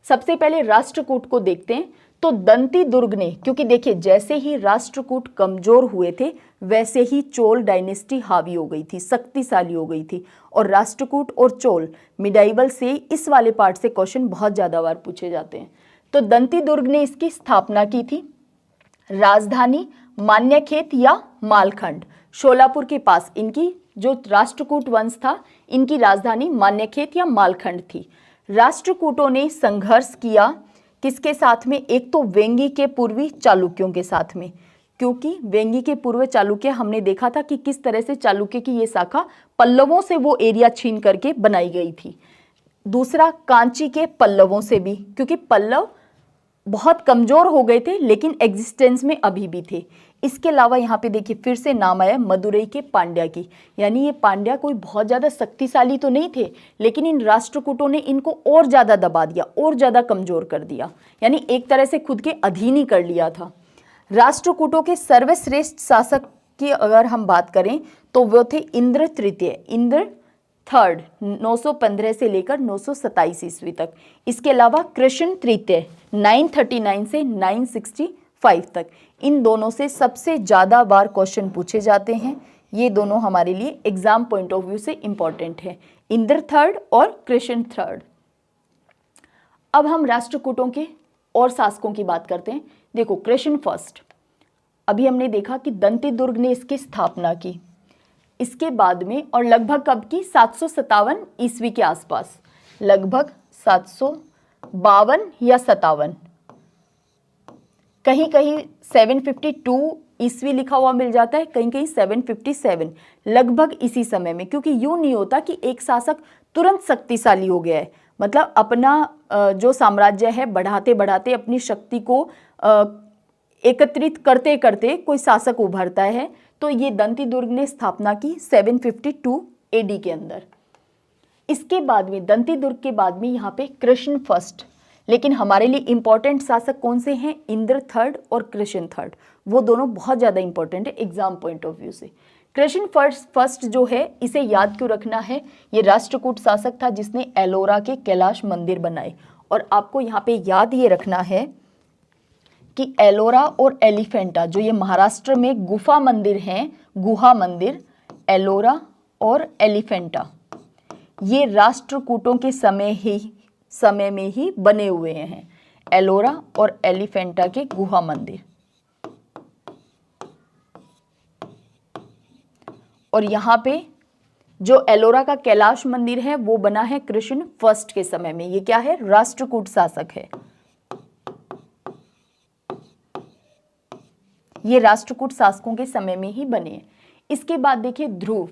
सबसे पहले राष्ट्रकूट को देखते हैं। तो दंती दुर्ग ने, क्योंकि देखिए जैसे ही राष्ट्रकूट कमजोर हुए थे वैसे ही चोल डायनेस्टी हावी हो गई थी, शक्तिशाली हो गई थी। और राष्ट्रकूट और चोल मिडाइवल से इस वाले पार्ट से क्वेश्चन बहुत ज्यादा बार पूछे जाते हैं। तो दंती दुर्ग ने इसकी स्थापना की थी। राजधानी मान्यखेत या मालखंड, शोलापुर के पास इनकी जो राष्ट्रकूट वंश था, इनकी राजधानी मान्यखेत या मालखंड थी। राष्ट्रकूटों ने संघर्ष किया किसके साथ में? एक तो वेंगी के पूर्वी चालुक्यों के साथ में, क्योंकि वेंगी के पूर्व चालुक्य हमने देखा था कि किस तरह से चालुक्य की ये शाखा पल्लवों से वो एरिया छीन करके बनाई गई थी। दूसरा, कांची के पल्लवों से भी, क्योंकि पल्लव बहुत कमजोर हो गए थे लेकिन एग्जिस्टेंस में अभी भी थे। इसके अलावा यहाँ पे देखिए फिर से नाम आया मदुरई के पांड्या की, यानी ये पांड्या कोई बहुत ज़्यादा शक्तिशाली तो नहीं थे, लेकिन इन राष्ट्रकूटों ने इनको और ज़्यादा दबा दिया, और ज़्यादा कमजोर कर दिया, यानी एक तरह से खुद के अधीन ही कर लिया था। राष्ट्रकूटों के सर्वश्रेष्ठ शासक की अगर हम बात करें तो वो थे इंद्र तृतीय, इंद्र थर्ड, 915 से लेकर 927 ईस्वी तक। इसके अलावा कृष्ण तृतीय 939 से 965 तक। इन दोनों से सबसे ज़्यादा बार क्वेश्चन पूछे जाते हैं। ये दोनों हमारे लिए एग्जाम पॉइंट ऑफ व्यू से इंपॉर्टेंट है, इंद्र थर्ड और कृष्ण थर्ड। अब हम राष्ट्रकूटों के और शासकों की बात करते हैं। देखो, कृष्ण फर्स्ट, अभी हमने देखा कि दंती दुर्ग ने इसकी स्थापना की। इसके बाद में, और लगभग कब की? 757 ईस्वी के आसपास, लगभग 752 या 57, कहीं कहीं 752 ईस्वी लिखा हुआ मिल जाता है, कहीं कहीं 757, लगभग इसी समय में। क्योंकि यूं नहीं होता कि एक शासक तुरंत शक्तिशाली हो गया है, मतलब अपना जो साम्राज्य है बढ़ाते बढ़ाते अपनी शक्ति को एकत्रित करते करते कोई शासक उभरता है। तो ये दंती दुर्ग ने स्थापना की 752 एडी के अंदर। इसके बाद में, दंती दुर्ग के बाद में यहाँ पे कृष्ण फर्स्ट, लेकिन हमारे लिए इंपॉर्टेंट शासक कौन से हैं? इंद्र थर्ड और कृष्ण थर्ड, वो दोनों बहुत ज़्यादा इंपॉर्टेंट है एग्जाम पॉइंट ऑफ व्यू से। कृष्ण फर्स्ट जो है, इसे याद क्यों रखना है? ये राष्ट्रकूट शासक था जिसने एलोरा के कैलाश मंदिर बनाए। और आपको यहाँ पे याद ये रखना है कि एलोरा और एलिफेंटा, जो ये महाराष्ट्र में गुफा मंदिर हैं, गुहा मंदिर, एलोरा और एलिफेंटा, ये राष्ट्रकूटों के समय में ही बने हुए हैं। एलोरा और एलिफेंटा के गुहा मंदिर। और यहाँ पे जो एलोरा का कैलाश मंदिर है वो बना है कृष्ण फर्स्ट के समय में। ये क्या है? राष्ट्रकूट शासक है। ये राष्ट्रकूट शासकों के समय में ही बने हैं। इसके बाद देखिए ध्रुव,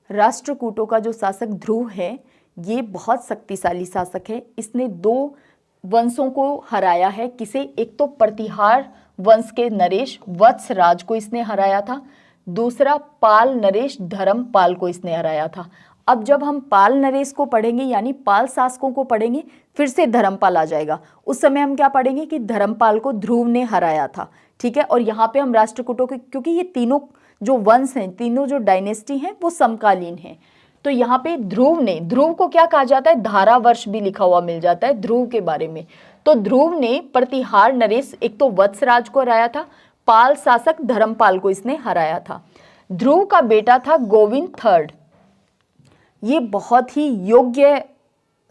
राष्ट्रकूटों का जो शासक ध्रुव है ये बहुत शक्तिशाली शासक है। इसने 2 वंशों को हराया है। किसे? एक तो प्रतिहार वंश के नरेश वत्सराज को इसने हराया था, दूसरा पाल नरेश धर्मपाल को इसने हराया था। अब जब हम पाल नरेश को पढ़ेंगे यानी पाल शासकों को पढ़ेंगे, फिर से धर्मपाल आ जाएगा। उस समय हम क्या पढ़ेंगे कि धर्मपाल को ध्रुव ने हराया था, ठीक है। और यहाँ पे हम राष्ट्रकूटों के, क्योंकि ये तीनों जो वंश हैं, तीनों जो डायनेस्टी हैं वो समकालीन हैं, तो यहाँ पे ध्रुव को क्या कहा जाता है? धारा वर्ष भी लिखा हुआ मिल जाता है ध्रुव के बारे में। तो ध्रुव ने प्रतिहार नरेश, एक तो वत्सराज को हराया था, पाल शासक धर्मपाल को इसने हराया था। ध्रुव का बेटा था गोविंद थर्ड, ये बहुत ही योग्य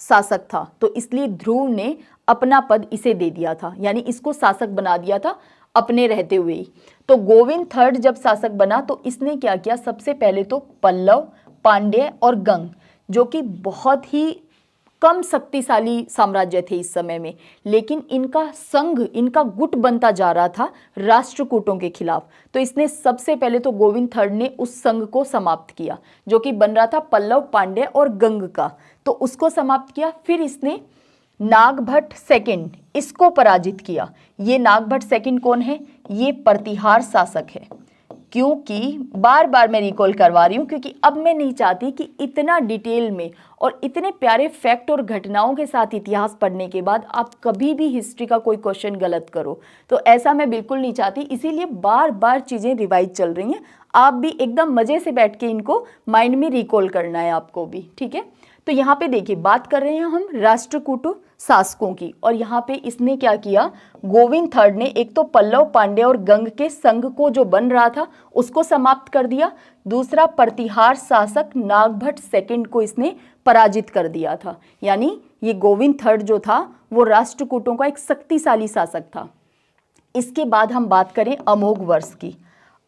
शासक था, तो इसलिए ध्रुव ने अपना पद इसे दे दिया था, यानी इसको शासक बना दिया था अपने रहते हुए ही। तो गोविंद थर्ड जब शासक बना तो इसने क्या किया? सबसे पहले तो पल्लव, पांड्य और गंग, जो कि बहुत ही कम शक्तिशाली साम्राज्य थे इस समय में, लेकिन इनका संघ, इनका गुट बनता जा रहा था राष्ट्रकूटों के खिलाफ। तो इसने सबसे पहले तो गोविंद थर्ड ने उस संघ को समाप्त किया जो कि बन रहा था पल्लव, पांड्य और गंग का, तो उसको समाप्त किया। फिर इसने नागभट्ट सेकंड, इसको पराजित किया। ये नागभट्ट सेकंड कौन है? ये प्रतिहार शासक है। क्योंकि बार बार मैं रिकॉल करवा रही हूँ, क्योंकि अब मैं नहीं चाहती कि इतना डिटेल में और इतने प्यारे फैक्ट और घटनाओं के साथ इतिहास पढ़ने के बाद आप कभी भी हिस्ट्री का कोई क्वेश्चन गलत करो। तो ऐसा मैं बिल्कुल नहीं चाहती, इसीलिए बार बार चीज़ें रिवाइज चल रही हैं। आप भी एकदम मज़े से बैठ के इनको माइंड में रिकॉल करना है आपको भी, ठीक है। तो यहाँ पे देखिए, बात कर रहे हैं हम राष्ट्रकूटों शासकों की, और यहाँ पे इसने क्या किया, गोविंद थर्ड ने एक तो पल्लव, पांड्य और गंग के संघ को जो बन रहा था उसको समाप्त कर दिया। दूसरा, प्रतिहार शासक नागभट्ट सेकंड को इसने पराजित कर दिया था। यानी ये गोविंद थर्ड जो था वो राष्ट्रकूटों का एक शक्तिशाली शासक था। इसके बाद हम बात करें अमोघ वर्ष की।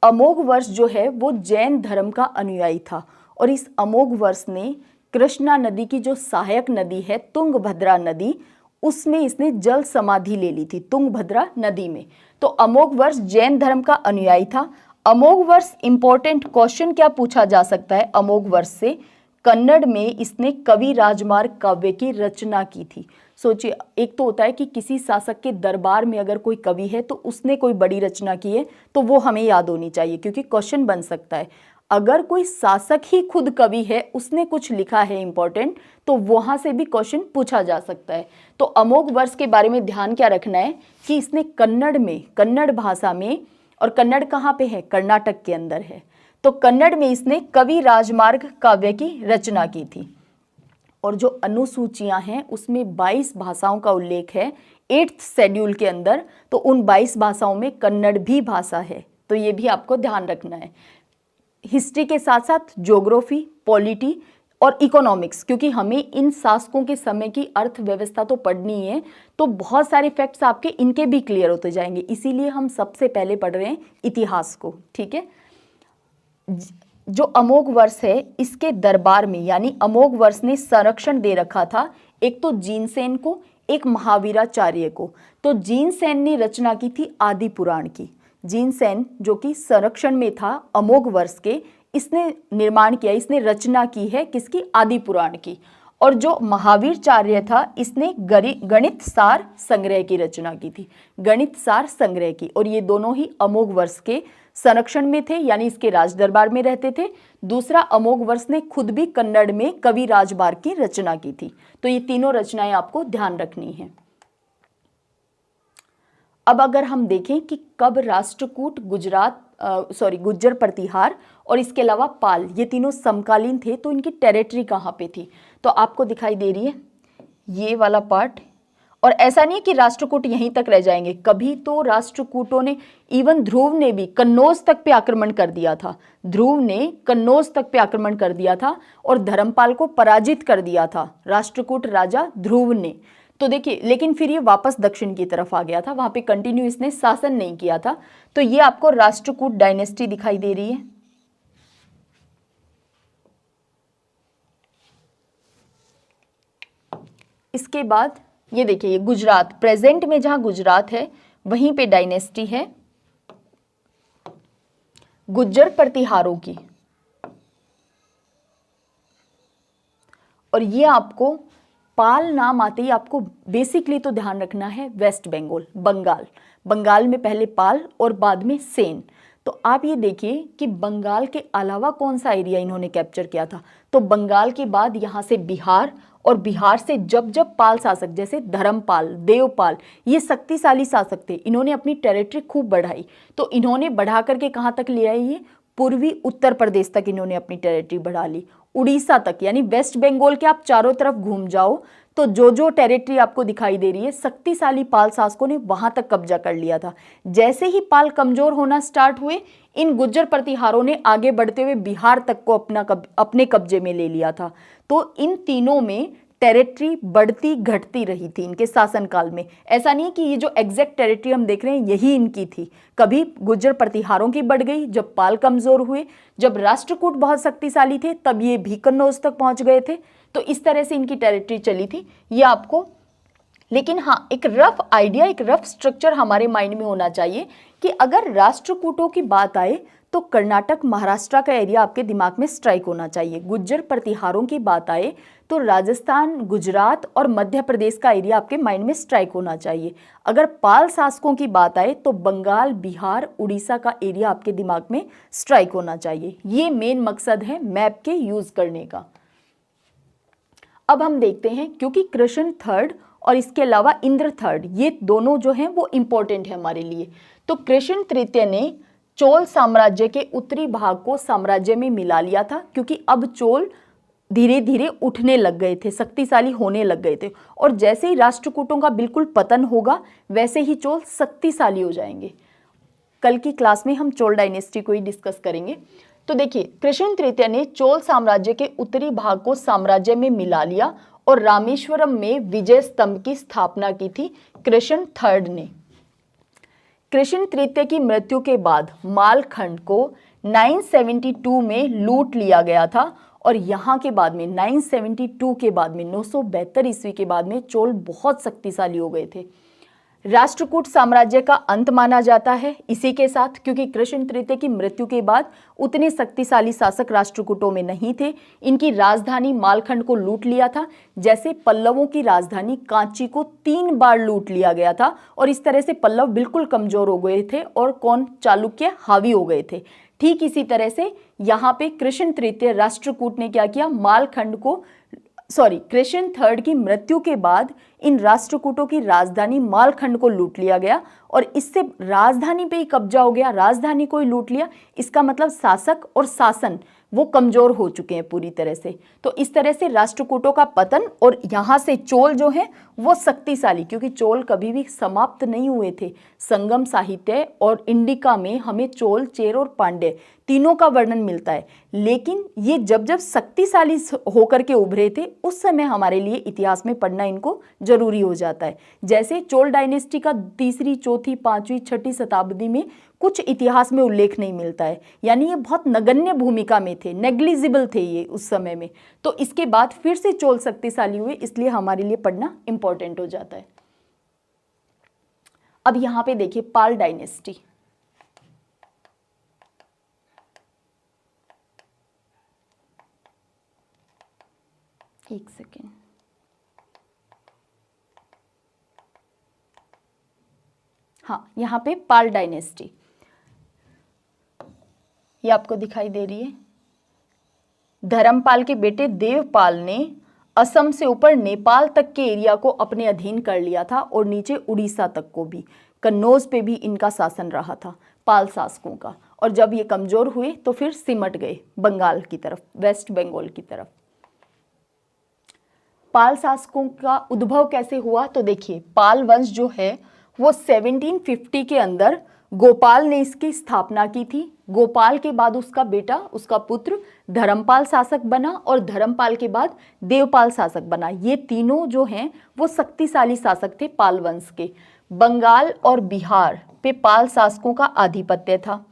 अमोघ वर्ष जो है वो जैन धर्म का अनुयायी था, और इस अमोघ वर्ष ने कृष्णा नदी की जो सहायक नदी है तुंगभद्रा नदी, उसमें इसने जल समाधि ले ली थी, तुंगभद्रा नदी में। तो अमोघ वर्ष जैन धर्म का अनुयायी था। अमोघ वर्ष इंपॉर्टेंट क्वेश्चन क्या पूछा जा सकता है अमोघ वर्ष से? कन्नड़ में इसने कवि राजमार्ग काव्य की रचना की थी। सोचिए, एक तो होता है कि किसी शासक के दरबार में अगर कोई कवि है तो उसने कोई बड़ी रचना की है, तो वो हमें याद होनी चाहिए, क्योंकि क्वेश्चन बन सकता है। अगर कोई शासक ही खुद कवि है, उसने कुछ लिखा है इंपॉर्टेंट, तो वहां से भी क्वेश्चन पूछा जा सकता है। तो अमोघ वर्ष के बारे में ध्यान क्या रखना है कि इसने कन्नड़ में, कन्नड़ भाषा में, और कन्नड़ कहाँ पे है? कर्नाटक के अंदर है। तो कन्नड़ में इसने कवि राजमार्ग काव्य की रचना की थी। और जो अनुसूचियां हैं उसमें 22 भाषाओं का उल्लेख है 8th शेड्यूल के अंदर। तो उन 22 भाषाओं में कन्नड़ भी भाषा है, तो ये भी आपको ध्यान रखना है। हिस्ट्री के साथ साथ ज्योग्राफी, पॉलिटी और इकोनॉमिक्स, क्योंकि हमें इन शासकों के समय की अर्थव्यवस्था तो पढ़नी है, तो बहुत सारे फैक्ट्स आपके इनके भी क्लियर होते जाएंगे। इसीलिए हम सबसे पहले पढ़ रहे हैं इतिहास को, ठीक है। जो अमोघ वर्ष है, इसके दरबार में, यानी अमोघ वर्ष ने संरक्षण दे रखा था एक तो जीनसेन को, एक महावीराचार्य को। तो जीनसेन ने रचना की थी आदि पुराण की। जीनसेन जो कि संरक्षण में था अमोघ वर्ष के, इसने निर्माण किया, इसने रचना की है किसकी? आदि पुराण की। और जो महावीराचार्य था, इसने गणित सार संग्रह की रचना की थी, गणित सार संग्रह की। और ये दोनों ही अमोघ वर्ष के संरक्षण में थे, यानी इसके राज दरबार में रहते थे। दूसरा, अमोघ वर्ष ने खुद भी कन्नड़ में कवि राजमार्ग की रचना की थी। तो ये तीनों रचनाएं आपको ध्यान रखनी है। अब अगर हम देखें कि कब राष्ट्रकूट, गुज्जर प्रतिहार और इसके अलावा पाल, ये तीनों समकालीन थे, तो इनकी टेरिटरी कहाँ पे थी? तो आपको दिखाई दे रही है ये वाला पार्ट। और ऐसा नहीं कि राष्ट्रकूट यहीं तक रह जाएंगे, कभी तो राष्ट्रकूटों ने, इवन ध्रुव ने भी कन्नौज तक पे आक्रमण कर दिया था। ध्रुव ने कन्नौज तक पे आक्रमण कर दिया था और धर्मपाल को पराजित कर दिया था राष्ट्रकूट राजा ध्रुव ने। तो देखिए, लेकिन फिर ये वापस दक्षिण की तरफ आ गया था, वहां पे कंटिन्यू इसने शासन नहीं किया था। तो ये आपको राष्ट्रकूट डायनेस्टी दिखाई दे रही है। इसके बाद ये देखिए, ये गुजरात, प्रेजेंट में जहां गुजरात है वहीं पे डायनेस्टी है गुज्जर प्रतिहारों की। और ये आपको पाल नाम आते ही आपको बेसिकली तो ध्यान रखना है वेस्ट बंगाल, बंगाल में पहले पाल और बाद में सेन। तो आप ये देखिए कि बंगाल के अलावा कौन सा एरिया इन्होंने कैप्चर किया था? तो बंगाल के बाद यहाँ से बिहार, और बिहार से जब जब पाल शासक जैसे धर्मपाल, देवपाल, ये शक्तिशाली शासक थे, इन्होंने अपनी टेरिटरी खूब बढ़ाई। तो इन्होंने बढ़ा करके कहाँ तक ले आई? ये पूर्वी उत्तर प्रदेश तक इन्होंने अपनी टेरिटरी बढ़ा ली, उड़ीसा तक, यानी वेस्ट बंगाल के आप चारों तरफ घूम जाओ तो जो जो टेरिटरी आपको दिखाई दे रही है, शक्तिशाली पाल शासकों ने वहां तक कब्जा कर लिया था। जैसे ही पाल कमजोर होना स्टार्ट हुए, इन गुज्जर प्रतिहारों ने आगे बढ़ते हुए बिहार तक को अपने कब्जे में ले लिया था। तो इन तीनों में टेरिटरी बढ़ती घटती रही थी इनके शासनकाल में। ऐसा नहीं कि ये जो एग्जैक्ट टेरिटरी हम देख रहे हैं यही इनकी थी, कभी गुर्जर प्रतिहारों की बढ़ गई, जब पाल कमजोर हुए, जब राष्ट्रकूट बहुत शक्तिशाली थे तब ये भी कन्नौज तक पहुंच गए थे। तो इस तरह से इनकी टेरिटरी चली थी ये आपको। लेकिन हाँ, एक रफ आइडिया, एक रफ स्ट्रक्चर हमारे माइंड में होना चाहिए कि अगर राष्ट्रकूटों की बात आए तो कर्नाटक महाराष्ट्र का एरिया आपके दिमाग में स्ट्राइक होना चाहिए। गुज्जर प्रतिहारों की बात आए तो राजस्थान, गुजरात और मध्य प्रदेश का एरिया आपके माइंड में स्ट्राइक होना चाहिए। अगर पाल शासकों की बात आए तो बंगाल, बिहार, उड़ीसा का एरिया आपके दिमाग में स्ट्राइक होना चाहिए। ये मेन मकसद है मैप के यूज करने का। अब हम देखते हैं, क्योंकि कृष्ण थर्ड और इसके अलावा इंद्र थर्ड, ये दोनों जो हैं वो इंपॉर्टेंट है हमारे लिए। तो कृष्ण तृतीय ने चोल साम्राज्य के उत्तरी भाग को साम्राज्य में मिला लिया था, क्योंकि अब चोल धीरे धीरे उठने लग गए थे, शक्तिशाली होने लग गए थे, और जैसे ही राष्ट्रकूटों का बिल्कुल पतन होगा वैसे ही चोल शक्तिशाली हो जाएंगे। कल की क्लास में हम चोल डायनेस्टी को ही डिस्कस करेंगे। तो देखिए, कृष्ण तृतीय ने चोल साम्राज्य के उत्तरी भाग को साम्राज्य में मिला लिया और रामेश्वरम में विजय स्तंभ की स्थापना की थी कृष्ण थर्ड ने। कृष्ण तृतीय की मृत्यु के बाद मालखंड को 972 में लूट लिया गया था, और यहाँ के बाद में 972 के बाद में 972 ईस्वी के बाद में चोल बहुत शक्तिशाली हो गए थे। राष्ट्रकूट साम्राज्य का अंत माना जाता है इसी के साथ, क्योंकि कृष्ण तृतीय की मृत्यु के बाद उतने शक्तिशाली शासक राष्ट्रकूटों में नहीं थे। इनकी राजधानी मालखंड को लूट लिया था, जैसे पल्लवों की राजधानी कांची को 3 बार लूट लिया गया था, और इस तरह से पल्लव बिल्कुल कमजोर हो गए थे और कौन, चालुक्य हावी हो गए थे। ठीक इसी तरह से यहाँ पे कृष्ण तृतीय राष्ट्रकूट ने क्या किया, मालखंड को कृष्ण थर्ड की मृत्यु के बाद इन राष्ट्रकूटों की राजधानी मालखंड को लूट लिया गया, और इससे राजधानी पे ही कब्जा हो गया, राजधानी को ही लूट लिया। इसका मतलब शासक और शासन वो कमजोर हो चुके हैं पूरी तरह से। तो इस तरह से राष्ट्रकूटों का पतन, और यहाँ से चोल जो है वो शक्तिशाली, क्योंकि चोल कभी भी समाप्त नहीं हुए थे। संगम साहित्य और इंडिका में हमें चोल, चेर और पांड्य तीनों का वर्णन मिलता है, लेकिन ये जब जब शक्तिशाली होकर के उभरे थे उस समय हमारे लिए इतिहास में पढ़ना इनको जरूरी हो जाता है। जैसे चोल डायनेस्टी का 3री, 4थी, 5वीं, 6ठी शताब्दी में कुछ इतिहास में उल्लेख नहीं मिलता है, यानी ये बहुत नगण्य भूमिका में थे, नेग्लिजिबल थे ये उस समय में। तो इसके बाद फिर से चोल शक्तिशाली हुए, इसलिए हमारे लिए पढ़ना इंपॉर्टेंट हो जाता है। अब यहाँ पे देखिए पाल डायनेस्टी। एक सेकेंड, हाँ, यहाँ पे पाल डायनेस्टी ये आपको दिखाई दे रही है। धर्मपाल के बेटे देवपाल ने असम से ऊपर नेपाल तक के एरिया को अपने अधीन कर लिया था, और नीचे उड़ीसा तक को भी। कन्नौज पे भी इनका शासन रहा था पाल शासकों का, और जब ये कमजोर हुए तो फिर सिमट गए बंगाल की तरफ, वेस्ट बंगाल की तरफ। पाल शासकों का उद्भव कैसे हुआ, तो देखिए पाल वंश जो है वो 1750 के अंदर गोपाल ने इसकी स्थापना की थी। गोपाल के बाद उसका बेटा, उसका पुत्र धर्मपाल शासक बना, और धर्मपाल के बाद देवपाल शासक बना। ये तीनों जो हैं वो शक्तिशाली शासक थे पाल वंश के। बंगाल और बिहार पे पाल शासकों का आधिपत्य था।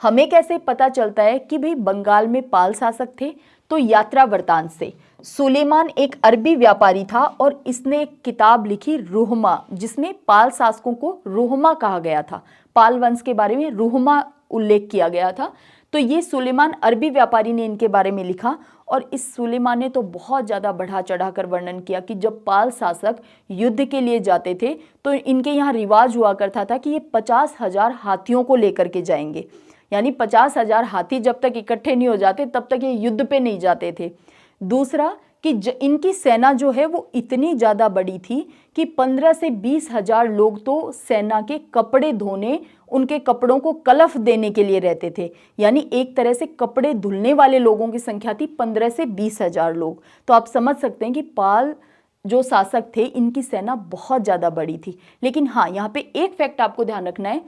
हमें कैसे पता चलता है कि भाई बंगाल में पाल शासक थे, तो यात्रा वृत्तांत से। सुलेमान एक अरबी व्यापारी था, और इसने एक किताब लिखी रुहमा, जिसमें पाल शासकों को रुहमा कहा गया था। पाल वंश के बारे में रुहमा उल्लेख किया गया था। तो ये सुलेमान अरबी व्यापारी ने इनके बारे में लिखा, और इस सुलेमान ने तो बहुत ज़्यादा बढ़ा चढ़ाकर वर्णन किया कि जब पाल शासक युद्ध के लिए जाते थे तो इनके यहाँ रिवाज हुआ करता था कि ये 50,000 हाथियों को लेकर के जाएंगे, यानी 50,000 हाथी जब तक इकट्ठे नहीं हो जाते तब तक ये युद्ध पे नहीं जाते थे। दूसरा कि इनकी सेना जो है वो इतनी ज़्यादा बड़ी थी कि 15 से 20,000 लोग तो सेना के कपड़े धोने, उनके कपड़ों को कलफ देने के लिए रहते थे, यानी एक तरह से कपड़े धुलने वाले लोगों की संख्या थी 15 से 20,000 लोग। तो आप समझ सकते हैं कि पाल जो शासक थे इनकी सेना बहुत ज़्यादा बड़ी थी। लेकिन हाँ, यहाँ पे एक फैक्ट आपको ध्यान रखना है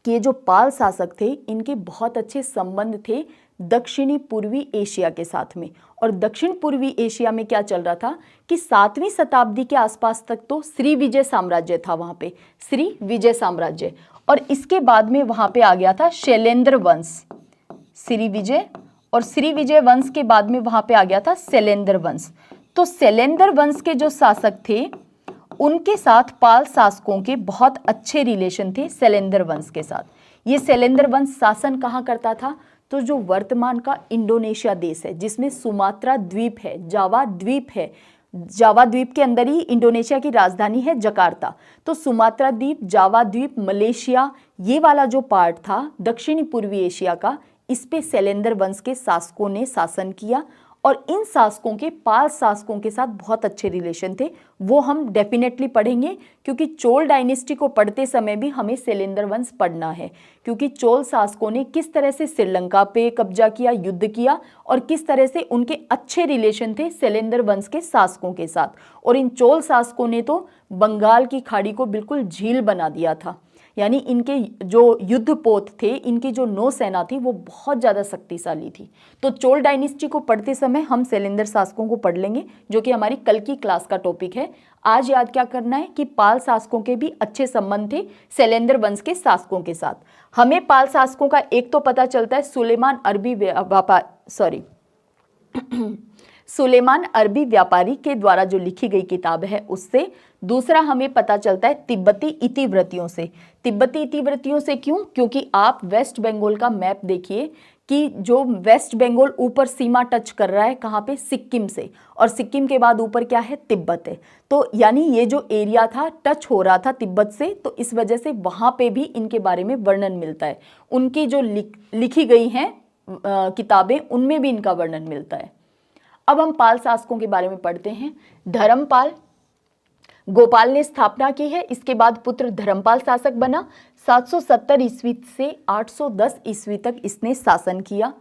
कि ये जो पाल शासक थे इनके बहुत अच्छे संबंध थे दक्षिणी पूर्वी एशिया के साथ में। और दक्षिण पूर्वी एशिया में क्या चल रहा था कि 7वीं शताब्दी के आसपास तक तो श्री विजय साम्राज्य था, वहां पे श्री विजय साम्राज्य, और इसके बाद में वहां पे आ गया था शैलेंद्र वंश, श्री विजय, और श्री विजय वंश के बाद में वहां पे आ गया था शैलेंद्र वंश। तो शैलेंद्र वंश के जो शासक थे उनके साथ पाल शासकों के बहुत अच्छे रिलेशन थे शैलेंद्र वंश के साथ। ये शैलेंद्र वंश शासन कहाँ करता था, तो जो वर्तमान का इंडोनेशिया देश है जिसमें सुमात्रा द्वीप है, जावा द्वीप है, जावा द्वीप के अंदर ही इंडोनेशिया की राजधानी है जकार्ता, तो सुमात्रा द्वीप, जावा द्वीप, मलेशिया, ये वाला जो पार्ट था दक्षिणी पूर्वी एशिया का, इस पे शैलेंद्र वंश के शासकों ने शासन किया। और इन शासकों के पाल शासकों के साथ बहुत अच्छे रिलेशन थे, वो हम डेफिनेटली पढ़ेंगे, क्योंकि चोल डायनेस्टी को पढ़ते समय भी हमें शैलेंद्र वंश पढ़ना है, क्योंकि चोल शासकों ने किस तरह से श्रीलंका पे कब्जा किया, युद्ध किया, और किस तरह से उनके अच्छे रिलेशन थे शैलेंद्र वंश के शासकों के साथ। और इन चोल शासकों ने तो बंगाल की खाड़ी को बिल्कुल झील बना दिया था, यानी इनके जो युद्धपोत थे, इनकी जो नौसेना थी वो बहुत ज़्यादा शक्तिशाली थी। तो चोल डायनेस्टी को पढ़ते समय हम शैलेंद्र शासकों को पढ़ लेंगे, जो कि हमारी कल की क्लास का टॉपिक है। आज याद क्या करना है कि पाल शासकों के भी अच्छे संबंध थे शैलेंद्र वंश के शासकों के साथ। हमें पाल शासकों का एक तो पता चलता है सुलेमान अरबी व्यापारी के द्वारा जो लिखी गई किताब है उससे। दूसरा हमें पता चलता है तिब्बती इतिवृत्तियों से। तिब्बती इतिवृत्तियों से क्यों? क्योंकि आप वेस्ट बंगाल का मैप देखिए कि जो वेस्ट बंगाल ऊपर सीमा टच कर रहा है कहाँ पे, सिक्किम से, और सिक्किम के बाद ऊपर क्या है, तिब्बत है। तो यानी ये जो एरिया था टच हो रहा था तिब्बत से, तो इस वजह से वहाँ पे भी इनके बारे में वर्णन मिलता है। उनकी जो लिखी गई हैं किताबें, उनमें भी इनका वर्णन मिलता है। अब हम पाल शासकों के बारे में पढ़ते हैं। धर्मपाल, गोपाल ने स्थापना की है, इसके बाद पुत्र धर्मपाल शासक बना। 770 ईस्वी से 810 ईस्वी तक इसने शासन किया।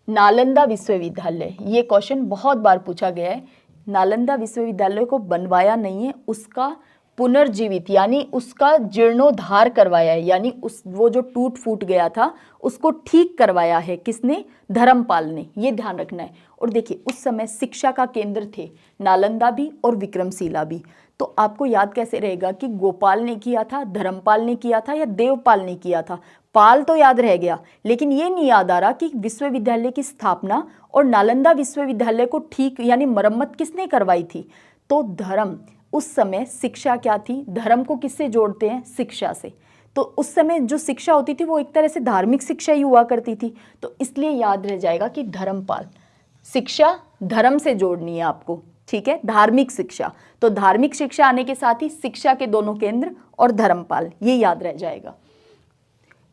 नालंदा विश्वविद्यालय, ये क्वेश्चन बहुत बार पूछा गया है। नालंदा विश्वविद्यालय को बनवाया नहीं है, उसका पुनर्जीवित यानी उसका जीर्णोद्धार करवाया है, यानी वो जो टूट फूट गया था उसको ठीक करवाया है। किसने? धर्मपाल ने, ये ध्यान रखना है। और देखिए उस समय शिक्षा का केंद्र थे नालंदा भी और विक्रमशिला भी। तो आपको याद कैसे रहेगा कि गोपाल ने किया था, धर्मपाल ने किया था, या देवपाल ने किया था? पाल तो याद रह गया, लेकिन ये नहीं याद आ रहा कि विश्वविद्यालय की स्थापना और नालंदा विश्वविद्यालय को ठीक यानी मरम्मत किसने करवाई थी? तो धर्म। उस समय शिक्षा क्या थी? धर्म को किससे जोड़ते हैं? शिक्षा से। तो उस समय जो शिक्षा होती थी वो एक तरह से धार्मिक शिक्षा ही हुआ करती थी, तो इसलिए याद रह जाएगा कि धर्मपाल। शिक्षा धर्म से जोड़नी है आपको, ठीक है, धार्मिक शिक्षा। तो धार्मिक शिक्षा आने के साथ ही शिक्षा के दोनों केंद्र और धर्मपाल, ये याद रह जाएगा।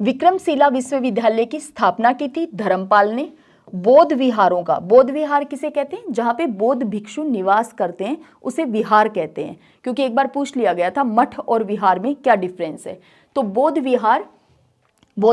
विक्रमशिला विश्वविद्यालय की स्थापना की थी धर्मपाल ने। बौद्ध विहारों का, बौद्ध विहार किसे कहते हैं? जहां पे बौद्ध भिक्षु निवास करते हैं उसे विहार कहते हैं, क्योंकि एक बार पूछ लिया गया था मठ और विहार में क्या डिफरेंस है। तो बौद्ध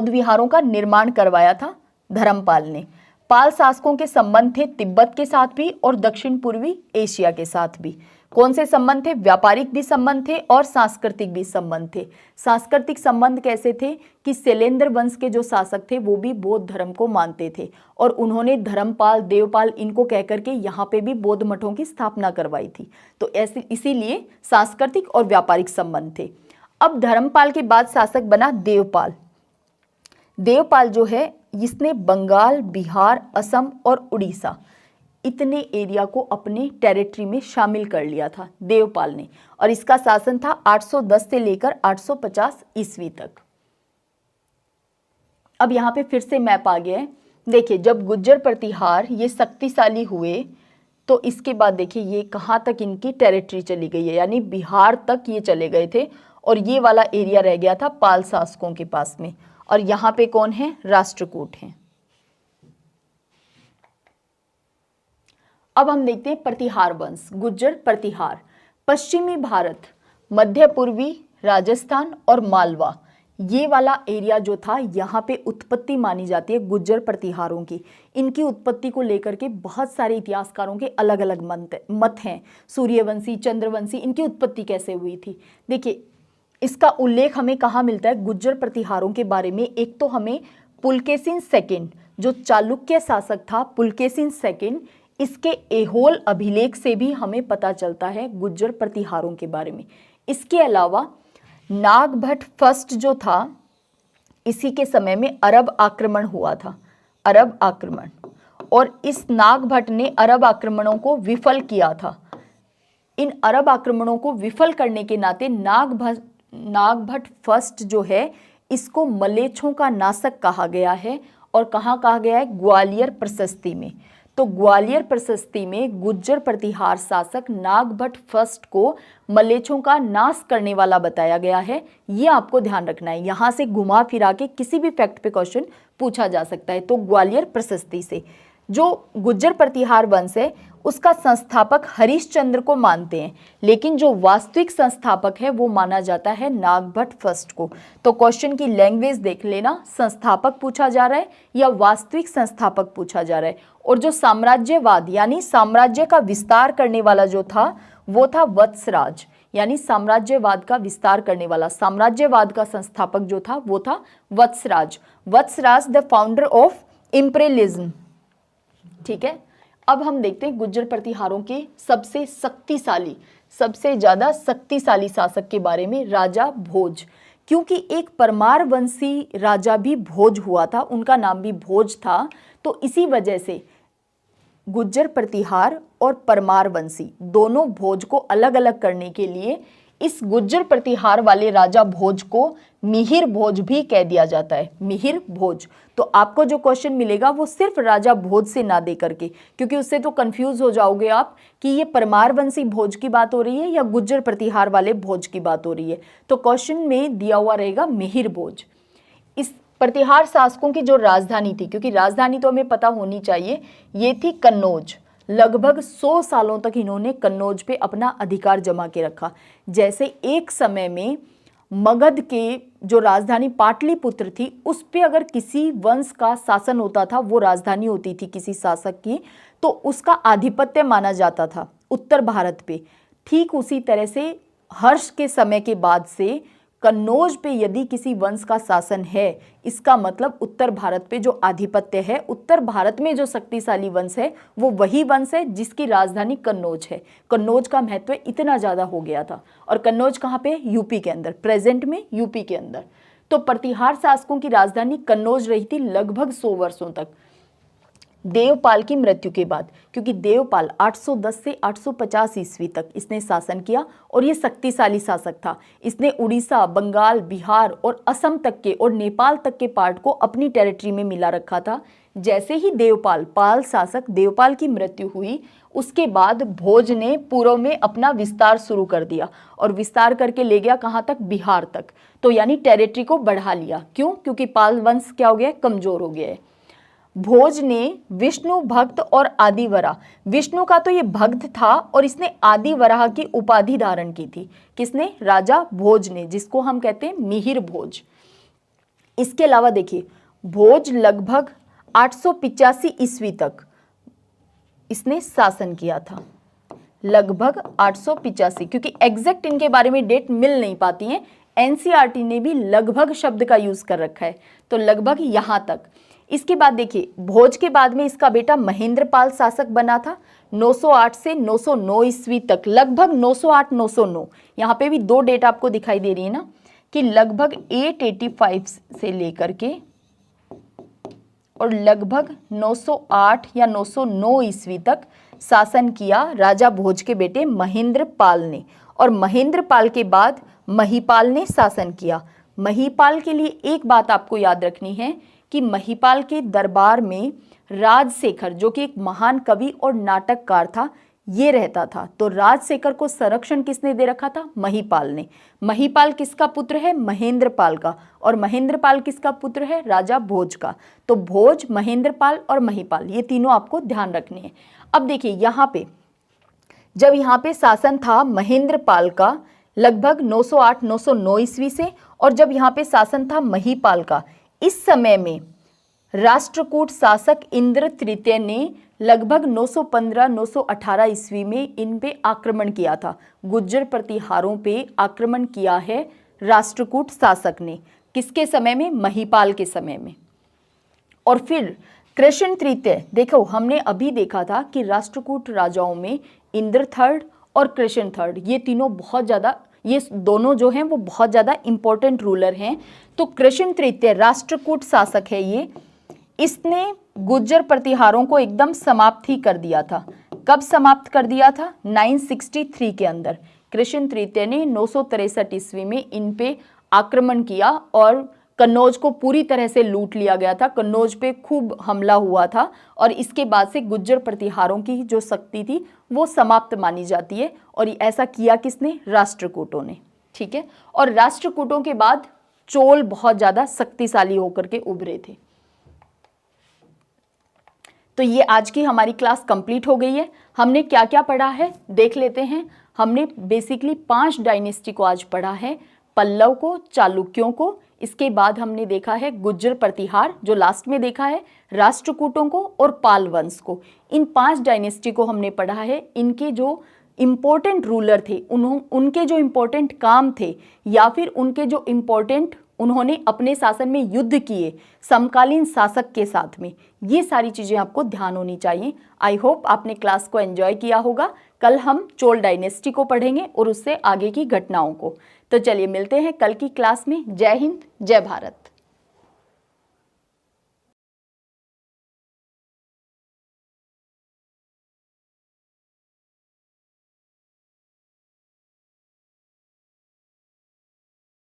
विहारों का निर्माण करवाया था धर्मपाल ने। पाल शासकों के संबंध थे तिब्बत के साथ भी और दक्षिण पूर्वी एशिया के साथ भी। कौन से संबंध थे? व्यापारिक भी संबंध थे और सांस्कृतिक भी संबंध थे। सांस्कृतिक संबंध कैसे थे कि शैलेंद्र वंश के जो शासक थे वो भी बौद्ध धर्म को मानते थे, और उन्होंने धर्मपाल, देवपाल इनको कहकर के यहाँ पे भी बौद्ध मठों की स्थापना करवाई थी। तो ऐसे इसीलिए सांस्कृतिक और व्यापारिक संबंध थे। अब धर्मपाल के बाद शासक बना देवपाल। देवपाल जो है इसने बंगाल, बिहार, असम और उड़ीसा इतने एरिया को अपने टेरिटरी में शामिल कर लिया था देवपाल ने, और इसका शासन था 810 से लेकर 850 ईस्वी तक। अब यहाँ पे फिर से मैप आ गया है। देखिए जब गुज्जर प्रतिहार ये शक्तिशाली हुए तो इसके बाद देखिए ये कहाँ तक इनकी टेरिटरी चली गई है, यानी बिहार तक ये चले गए थे, और ये वाला एरिया रह गया था पाल शासकों के पास में। और यहाँ पे कौन है? राष्ट्रकूट हैं। अब हम देखते हैं प्रतिहार वंश, गुज्जर प्रतिहार। पश्चिमी भारत, मध्य पूर्वी राजस्थान और मालवा, ये वाला एरिया जो था यहाँ पे उत्पत्ति मानी जाती है गुज्जर प्रतिहारों की। इनकी उत्पत्ति को लेकर के बहुत सारे इतिहासकारों के अलग अलग मत हैं। सूर्यवंशी, चंद्रवंशी, इनकी उत्पत्ति कैसे हुई थी? देखिए इसका उल्लेख हमें कहाँ मिलता है गुज्जर प्रतिहारों के बारे में? एक तो हमें पुलकेशिन सेकंड, जो चालुक्य शासक था पुलकेशिन सेकंड, इसके ऐहोल अभिलेख से भी हमें पता चलता है गुज्जर प्रतिहारों के बारे में। इसके अलावा नागभट्ट फर्स्ट जो था, इसी के समय में अरब आक्रमण हुआ था, अरब आक्रमण, और इस नागभट्ट ने अरब आक्रमणों को विफल किया था। इन अरब आक्रमणों को विफल करने के नाते नागभट्ट फर्स्ट जो है, इसको मलेच्छों का नाशक कहा गया है। और कहाँ कहा गया है? ग्वालियर प्रशस्ति में। तो ग्वालियर प्रशस्ति में गुज्जर प्रतिहार शासक नागभट्ट फर्स्ट को मलेच्छों का नाश करने वाला बताया गया है। ये आपको ध्यान रखना है, यहाँ से घुमा फिरा के किसी भी फैक्ट पे क्वेश्चन पूछा जा सकता है। तो ग्वालियर प्रशस्ति से जो गुज्जर प्रतिहार वंश है उसका संस्थापक हरिश्चंद्र को मानते हैं, लेकिन जो वास्तविक संस्थापक है वो माना जाता है नागभट्ट फर्स्ट को। तो क्वेश्चन की लैंग्वेज देख लेना, संस्थापक पूछा जा रहा है या वास्तविक संस्थापक पूछा जा रहा है। और जो साम्राज्यवाद यानी साम्राज्य का विस्तार करने वाला जो था वो था वत्सराज, यानी साम्राज्यवाद का विस्तार करने वाला, साम्राज्यवाद का संस्थापक जो था वो था Vatsaraj. Vatsaraj the founder of imperialism. ठीक है, अब हम देखते हैं गुज्जर प्रतिहारों के सबसे शक्तिशाली, सबसे ज्यादा शक्तिशाली शासक के बारे में, राजा भोज। क्योंकि एक परमार वंशी राजा भी भोज हुआ था, उनका नाम भी भोज था, तो इसी वजह से गुज्जर प्रतिहार और परमार वंशी दोनों भोज को अलग अलग करने के लिए इस गुज्जर प्रतिहार वाले राजा भोज को मिहिर भोज भी कह दिया जाता है, मिहिर भोज। तो आपको जो क्वेश्चन मिलेगा वो सिर्फ राजा भोज से ना दे करके, क्योंकि उससे तो कंफ्यूज हो जाओगे आप कि ये परमार वंशी भोज की बात हो रही है या गुज्जर प्रतिहार वाले भोज की बात हो रही है। तो क्वेश्चन में दिया हुआ रहेगा मिहिर भोज। इस प्रतिहार शासकों की जो राजधानी थी, क्योंकि राजधानी तो हमें पता होनी चाहिए, ये थी कन्नौज। लगभग 100 सालों तक इन्होंने कन्नौज पे अपना अधिकार जमा के रखा। जैसे एक समय में मगध के जो राजधानी पाटलिपुत्र थी उस पे अगर किसी वंश का शासन होता था, वो राजधानी होती थी किसी शासक की, तो उसका आधिपत्य माना जाता था उत्तर भारत पे। ठीक उसी तरह से हर्ष के समय के बाद से कन्नौज पे यदि किसी वंश का शासन है, इसका मतलब उत्तर भारत पे जो आधिपत्य है, उत्तर भारत में जो शक्तिशाली वंश है वो वही वंश है जिसकी राजधानी कन्नौज है। कन्नौज का महत्व इतना ज़्यादा हो गया था। और कन्नौज कहाँ पे? यूपी के अंदर, प्रेजेंट में यूपी के अंदर। तो प्रतिहार शासकों की राजधानी कन्नौज रही थी लगभग 100 वर्षों तक। देवपाल की मृत्यु के बाद, क्योंकि देवपाल 810 से 850 ईस्वी तक इसने शासन किया और ये शक्तिशाली शासक था। इसने उड़ीसा, बंगाल, बिहार और असम तक के और नेपाल तक के पार्ट को अपनी टेरिटरी में मिला रखा था। जैसे ही देवपाल, पाल शासक देवपाल की मृत्यु हुई, उसके बाद भोज ने पूर्व में अपना विस्तार शुरू कर दिया और विस्तार करके ले गया कहाँ तक? बिहार तक। तो यानी टेरिटरी को बढ़ा लिया। क्यों? क्योंकि पाल वंश क्या हो गया? कमजोर हो गया है। भोज ने विष्णु भक्त और आदिवरा, विष्णु का तो ये भक्त था और इसने आदिवराह की उपाधि धारण की थी। किसने? राजा भोज ने, जिसको हम कहते हैं मिहिर भोज। इसके अलावा देखिए, भोज लगभग 885 ईस्वी तक इसने शासन किया था, लगभग 885, क्योंकि एग्जैक्ट इनके बारे में डेट मिल नहीं पाती है। एनसीईआरटी ने भी लगभग शब्द का यूज कर रखा है, तो लगभग यहां तक। इसके बाद देखिए, भोज के बाद में इसका बेटा महेंद्रपाल शासक बना था 908 से 909 ईस्वी तक, लगभग 908-909। यहाँ पे भी दो डेट आपको दिखाई दे रही है ना, कि लगभग 885 से लेकर के और लगभग 908 या 909 ईस्वी तक शासन किया राजा भोज के बेटे महेंद्रपाल ने। और महेंद्रपाल के बाद महिपाल ने शासन किया। महिपाल के लिए एक बात आपको याद रखनी है कि महिपाल के दरबार में राजशेखर, जो कि एक महान कवि और नाटककार था, ये रहता था। तो राजशेखर को संरक्षण किसने दे रखा था? महिपाल ने। महिपाल किसका पुत्र है? महेंद्रपाल का। और महेंद्रपाल किसका पुत्र है? राजा भोज का। तो भोज, महेंद्रपाल और महिपाल, ये तीनों आपको ध्यान रखने हैं। अब देखिए, यहाँ पे जब यहाँ पे शासन था महेंद्रपाल का लगभग 908-909 ईस्वी से, और जब यहाँ पे शासन था महिपाल का, इस समय में राष्ट्रकूट शासक इंद्र तृतीय ने लगभग 915-918 ईस्वी में इन पे आक्रमण किया था। गुज्जर प्रतिहारों पे आक्रमण किया है राष्ट्रकूट शासक ने। किसके समय में? महिपाल के समय में। और फिर कृष्ण तृतीय, देखो हमने अभी देखा था कि राष्ट्रकूट राजाओं में इंद्र थर्ड और कृष्ण थर्ड, ये तीनों बहुत ज़्यादा, ये दोनों जो हैं वो बहुत ज़्यादा इंपॉर्टेंट रूलर हैं। तो कृष्ण तृतीय राष्ट्रकूट शासक है ये, इसने गुर्जर प्रतिहारों को एकदम समाप्त ही कर दिया था। कब समाप्त कर दिया था? 963 के अंदर कृष्ण तृतीय ने 963 ईस्वी में इन पे आक्रमण किया और कन्नौज को पूरी तरह से लूट लिया गया था। कन्नौज पे खूब हमला हुआ था और इसके बाद से गुर्जर प्रतिहारों की जो शक्ति थी वो समाप्त मानी जाती है। और ऐसा किया किसने? राष्ट्रकूटों ने। ठीक है। और राष्ट्रकूटों के बाद चोल बहुत ज़्यादा शक्तिशाली होकर के उभरे थे। तो ये आज की हमारी क्लास कंप्लीट हो गई है। हमने क्या क्या पढ़ा है देख लेते हैं। हमने बेसिकली 5 डायनेस्टी को आज पढ़ा है, पल्लव को, चालुक्यों को, इसके बाद हमने देखा है गुर्जर प्रतिहार जो लास्ट में देखा है, राष्ट्रकूटों को और पाल वंश को। इन 5 डायनेस्टी को हमने पढ़ा है। इनके जो इम्पोर्टेंट रूलर थे, उनके जो इम्पोर्टेंट काम थे या फिर उनके जो इम्पोर्टेंट उन्होंने अपने शासन में युद्ध किए समकालीन शासक के साथ में, ये सारी चीज़ें आपको ध्यान होनी चाहिए। आई होप आपने क्लास को एंजॉय किया होगा। कल हम चोल डायनेस्टी को पढ़ेंगे और उससे आगे की घटनाओं को। तो चलिए मिलते हैं कल की क्लास में। जय हिंद, जय भारत।